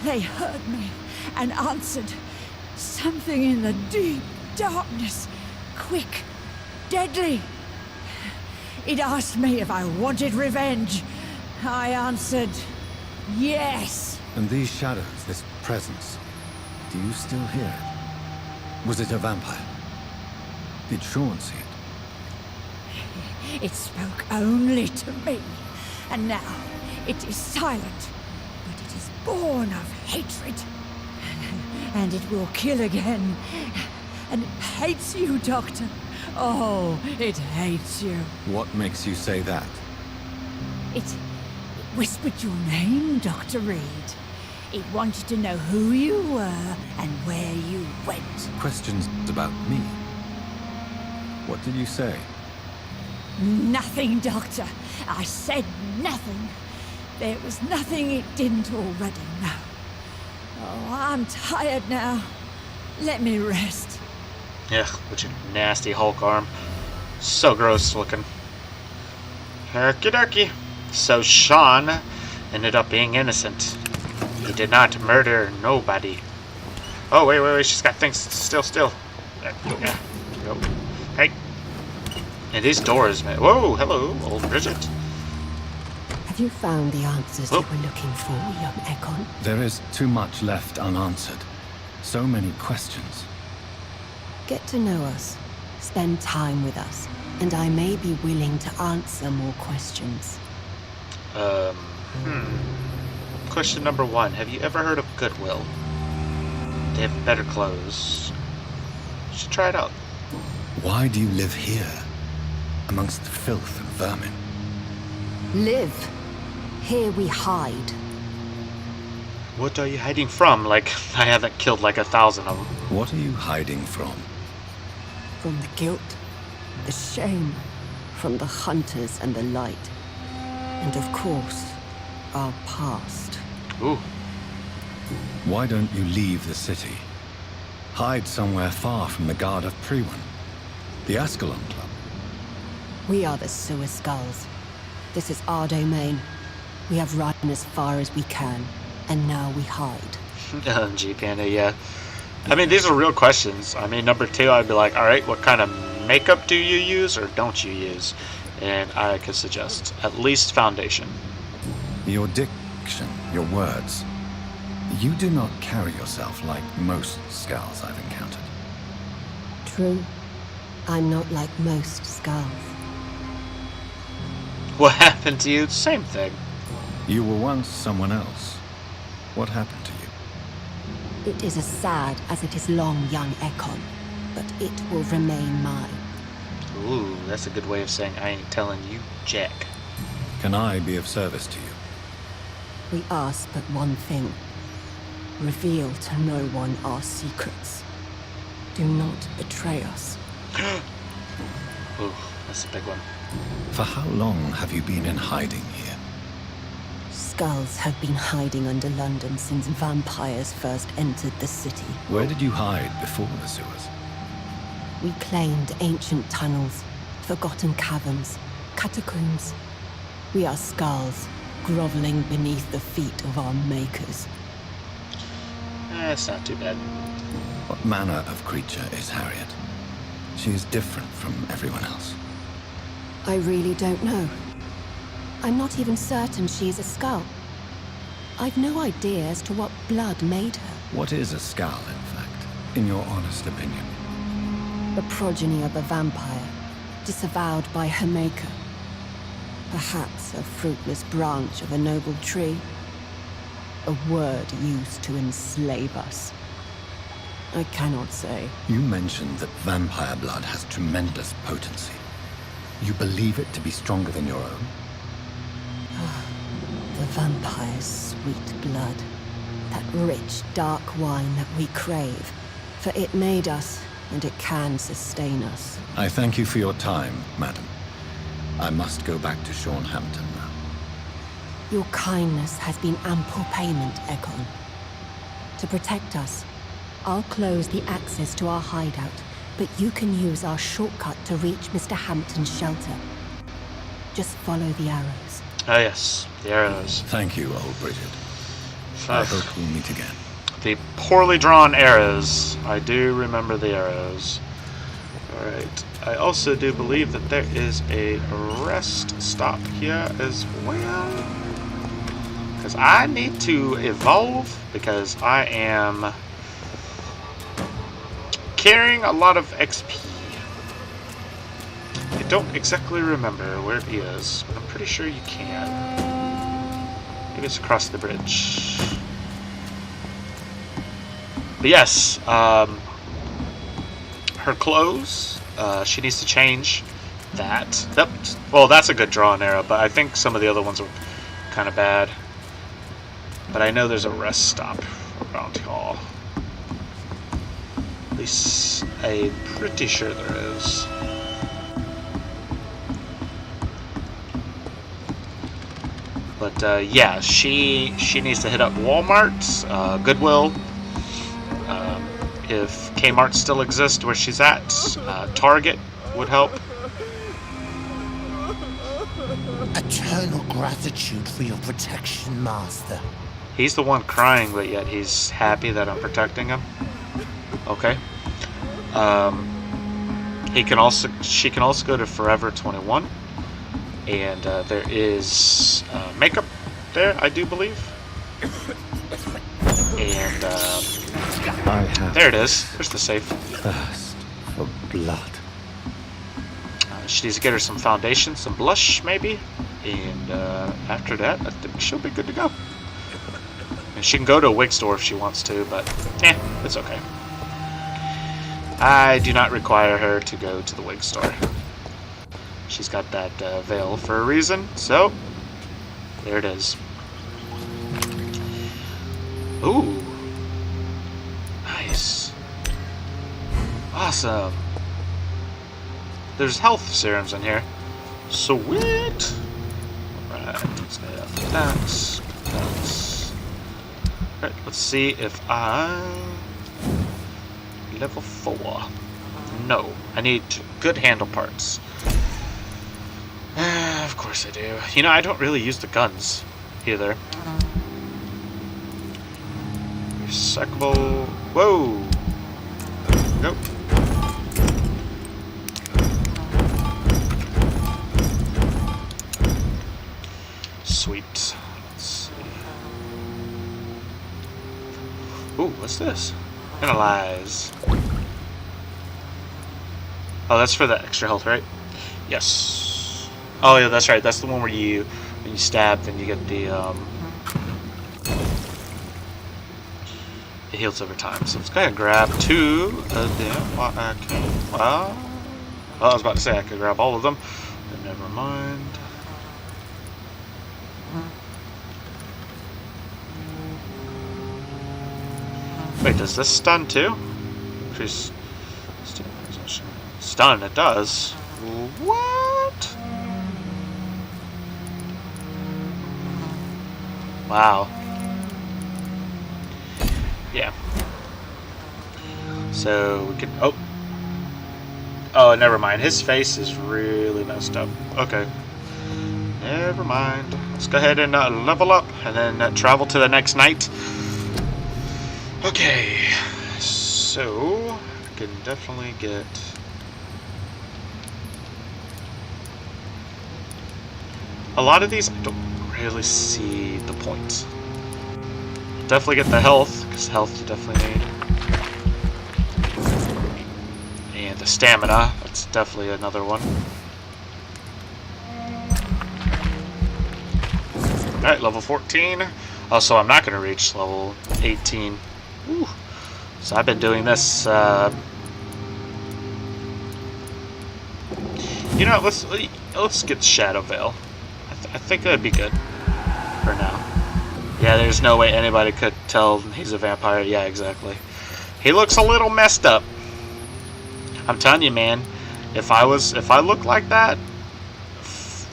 they heard me and answered. Something in the deep darkness. Quick, deadly. It asked me if I wanted revenge. I answered, yes. And these shadows, this presence, do you still hear it? Was it a vampire? Did Sean see it? It spoke only to me, and now it is silent, but it is born of hatred. And it will kill again. And it hates you, Doctor. Oh, it hates you. What makes you say that? It whispered your name, Dr. Reed. It wanted to know who you were and where you went. Questions about me? What did you say? Nothing, Doctor. I said nothing. There was nothing it didn't already know. Oh, I'm tired now. Let me rest. Ugh, with your nasty Hulk arm. So gross looking. Herky derky. So Sean ended up being innocent. He did not murder nobody. Oh, wait, she's got things still. Yeah. Nope. Hey. And these doors, man. Whoa, hello, old Bridgett. Have you found the answers you were looking for, young Ekon? There is too much left unanswered. So many questions. Get to know us, spend time with us, and I may be willing to answer more questions. Question number 1. Have you ever heard of Goodwill? They have better clothes. You should try it out. Why do you live here, amongst the filth and vermin? Live. Here we hide. What are you hiding from? Like, I haven't killed like 1,000 of them. What are you hiding from? From the guilt, the shame, from the hunters and the light. And of course, our past. Ooh. Why don't you leave the city? Hide somewhere far from the guard of Priwen, the Ascalon Club. We are the Sewer Skulls. This is our domain. We have run as far as we can, and now we hide. G Panda, yeah. I mean, these are real questions. I mean, number 2, I'd be like, alright, what kind of makeup do you use or don't you use? And I could suggest at least foundation. Your diction, your words. You do not carry yourself like most Skulls I've encountered. True. I'm not like most Skulls. What happened to you? Same thing. You were once someone else. What happened to you? It is as sad as it is long, young Ekon, but it will remain mine. Ooh, that's a good way of saying I ain't telling you jack. Can I be of service to you? We ask but one thing. Reveal to no one our secrets. Do not betray us. Ooh, that's a big one. For how long have you been in hiding here? Skulls have been hiding under London since vampires first entered the city. Where did you hide before the sewers? We claimed ancient tunnels, forgotten caverns, catacombs. We are Skulls, groveling beneath the feet of our makers. That's not too bad. What manner of creature is Harriet? She is different from everyone else. I really don't know. I'm not even certain she's a Skull. I've no idea as to what blood made her. What is a Skull, in fact, in your honest opinion? The progeny of a vampire, disavowed by her maker. Perhaps a fruitless branch of a noble tree. A word used to enslave us. I cannot say. You mentioned that vampire blood has tremendous potency. You believe it to be stronger than your own? The vampire's sweet blood. That rich, dark wine that we crave. For it made us, and it can sustain us. I thank you for your time, madam. I must go back to Hampton now. Your kindness has been ample payment, Egon. To protect us, I'll close the access to our hideout, but you can use our shortcut to reach Mr. Hampton's shelter. Just follow the arrows. Ah, yes, the arrows. Thank you, old Bridget. I hope we'll meet again. The poorly drawn arrows. I do remember the arrows. Alright. I also do believe that there is a rest stop here as well. Because I need to evolve, because I am carrying a lot of XP. I don't exactly remember where it is, but I'm pretty sure you can. Maybe it's across the bridge. But yes, her clothes, she needs to change that. Yep. Well, that's a good drawn arrow, but I think some of the other ones are kind of bad. But I know there's a rest stop around here. At least I'm pretty sure there is. But yeah, she needs to hit up Walmart, Goodwill. If Kmart still exists where she's at, Target would help. Eternal gratitude for your protection, Master. He's the one crying, but yet he's happy that I'm protecting him. Okay. She can also go to Forever 21, and there is makeup there, I do believe. And there it is. There's the safe. Thirst for blood. She needs to get her some foundation, some blush maybe, and after that, I think she'll be good to go. And she can go to a wig store if she wants to, but it's okay. I do not require her to go to the wig store. She's got that veil for a reason, so there it is. Ooh. Nice. Awesome. There's health serums in here. Sweet. Alright, let's get that. Alright, let's see if level 4. No, I need good handle parts. Of course I do. You know, I don't really use the guns either. Recyclable. Whoa. Nope. Sweet. Let's see. Ooh, what's this? Analyze. Oh, that's for the extra health, right? Yes. Oh, yeah, that's right. That's the one where when you stab, then you get the it heals over time. So let's go ahead and grab 2 of them. Well, I was about to say I could grab all of them, but never mind. Wait, does this stun too? Increase stun, it does. What? Wow. Yeah. So we can. Oh, never mind. His face is really messed up. Okay. Never mind. Let's go ahead and level up and then travel to the next night. Okay. So I can definitely get. A lot of these I don't really see the point. Definitely get the health, because health you definitely need. And the stamina, that's definitely another one. Alright, level 14. Also, I'm not going to reach level 18. Whew. So I've been doing this, you know, let's get Shadow Veil. I think that'd be good for now. Yeah, there's no way anybody could tell he's a vampire. Yeah, exactly. He looks a little messed up. I'm telling you, man. If I looked like that,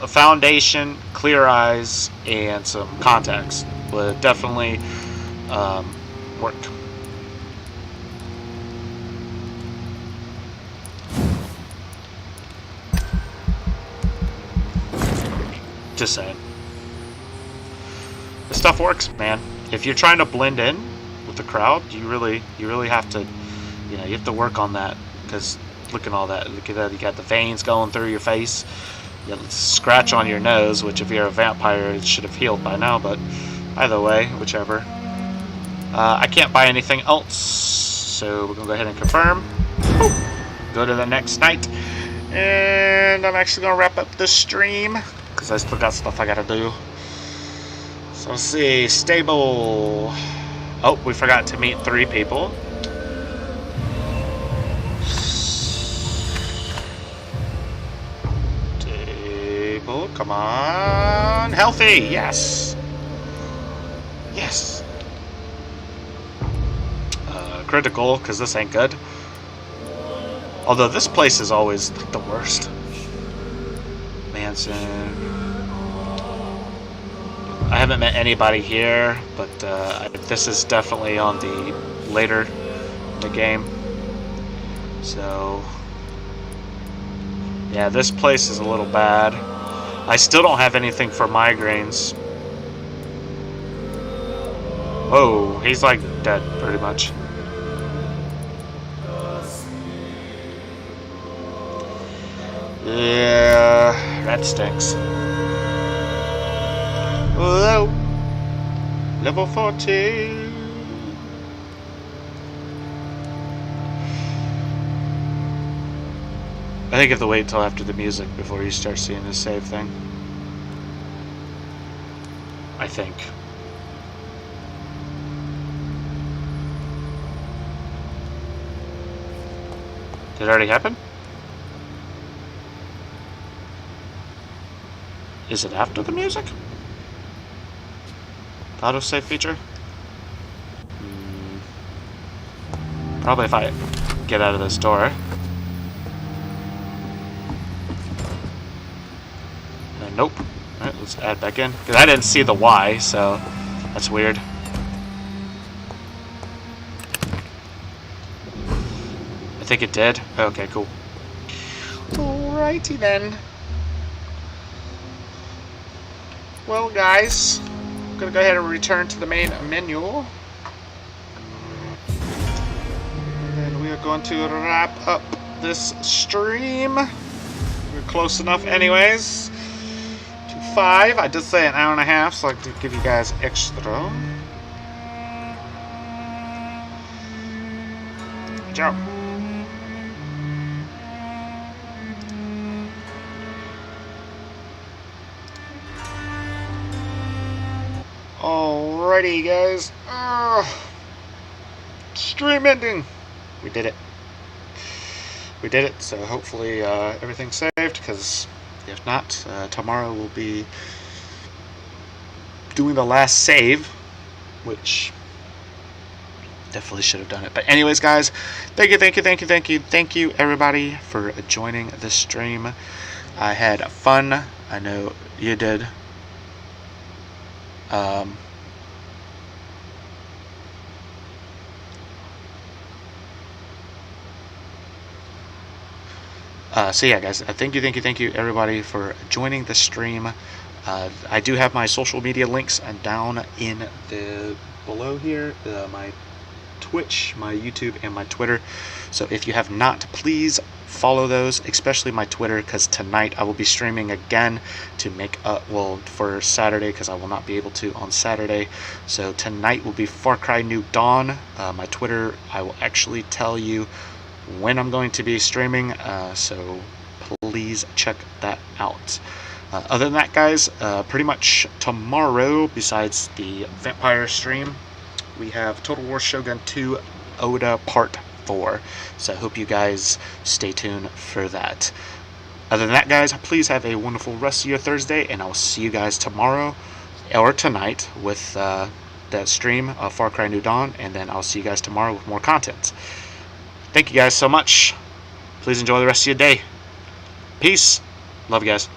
a foundation, clear eyes, and some contacts would definitely work. Just saying. This stuff works, man. If you're trying to blend in with the crowd, you really have to, you have to work on that. Because look at all that. Look at that. You got the veins going through your face. You got a scratch on your nose, which if you're a vampire, it should have healed by now. But either way, whichever. I can't buy anything else, so we're gonna go ahead and confirm. Go to the next night, and I'm actually gonna wrap up this stream because I still got stuff I gotta do. So let's see, stable. Oh, we forgot to meet 3 people. Stable, come on, healthy, yes, yes. Critical, because this ain't good. Although this place is always the worst. Manson. I haven't met anybody here, but this is definitely on the later in the game. So, yeah, this place is a little bad. I still don't have anything for migraines. Oh, he's like dead, pretty much. Yeah, that stinks. Whoa, level 14. I think you have to wait until after the music before you start seeing the save thing. I think. Did it already happen? Is it after the music? The autosave feature? Probably if I get out of this door. Nope. Alright, let's add back in. Because I didn't see the Y, so that's weird. I think it did. Okay, cool. Alrighty then. Well, guys, I'm gonna go ahead and return to the main menu. And then we are going to wrap up this stream. We're close enough anyways. To 5. I did say an hour and a half, so I like to give you guys extra. Good job. Alrighty, guys. Stream ending. We did it. We did it. So hopefully everything's saved. Because if not, tomorrow we'll be doing the last save, which definitely should have done it. But anyways, guys, thank you, everybody, for joining this stream. I had fun. I know you did. So yeah, guys, thank you, everybody, for joining the stream. I do have my social media links down in the below here. My Twitch, my YouTube, and my Twitter. So if you have not, please follow those, especially my Twitter, because tonight I will be streaming again to make up, well, for Saturday, because I will not be able to on Saturday. So tonight will be Far Cry New Dawn. My Twitter, I will actually tell you when I'm going to be streaming, so please check that out. Other than that, guys, pretty much tomorrow, besides the Vampyr stream, we have Total War Shogun 2 Oda Part 4. So I hope you guys stay tuned for that. Other than that, guys, please have a wonderful rest of your Thursday, and I'll see you guys tomorrow or tonight with that stream of Far Cry New Dawn, and then I'll see you guys tomorrow with more content. Thank you guys so much. please enjoy the rest of your day. Peace. Love you guys.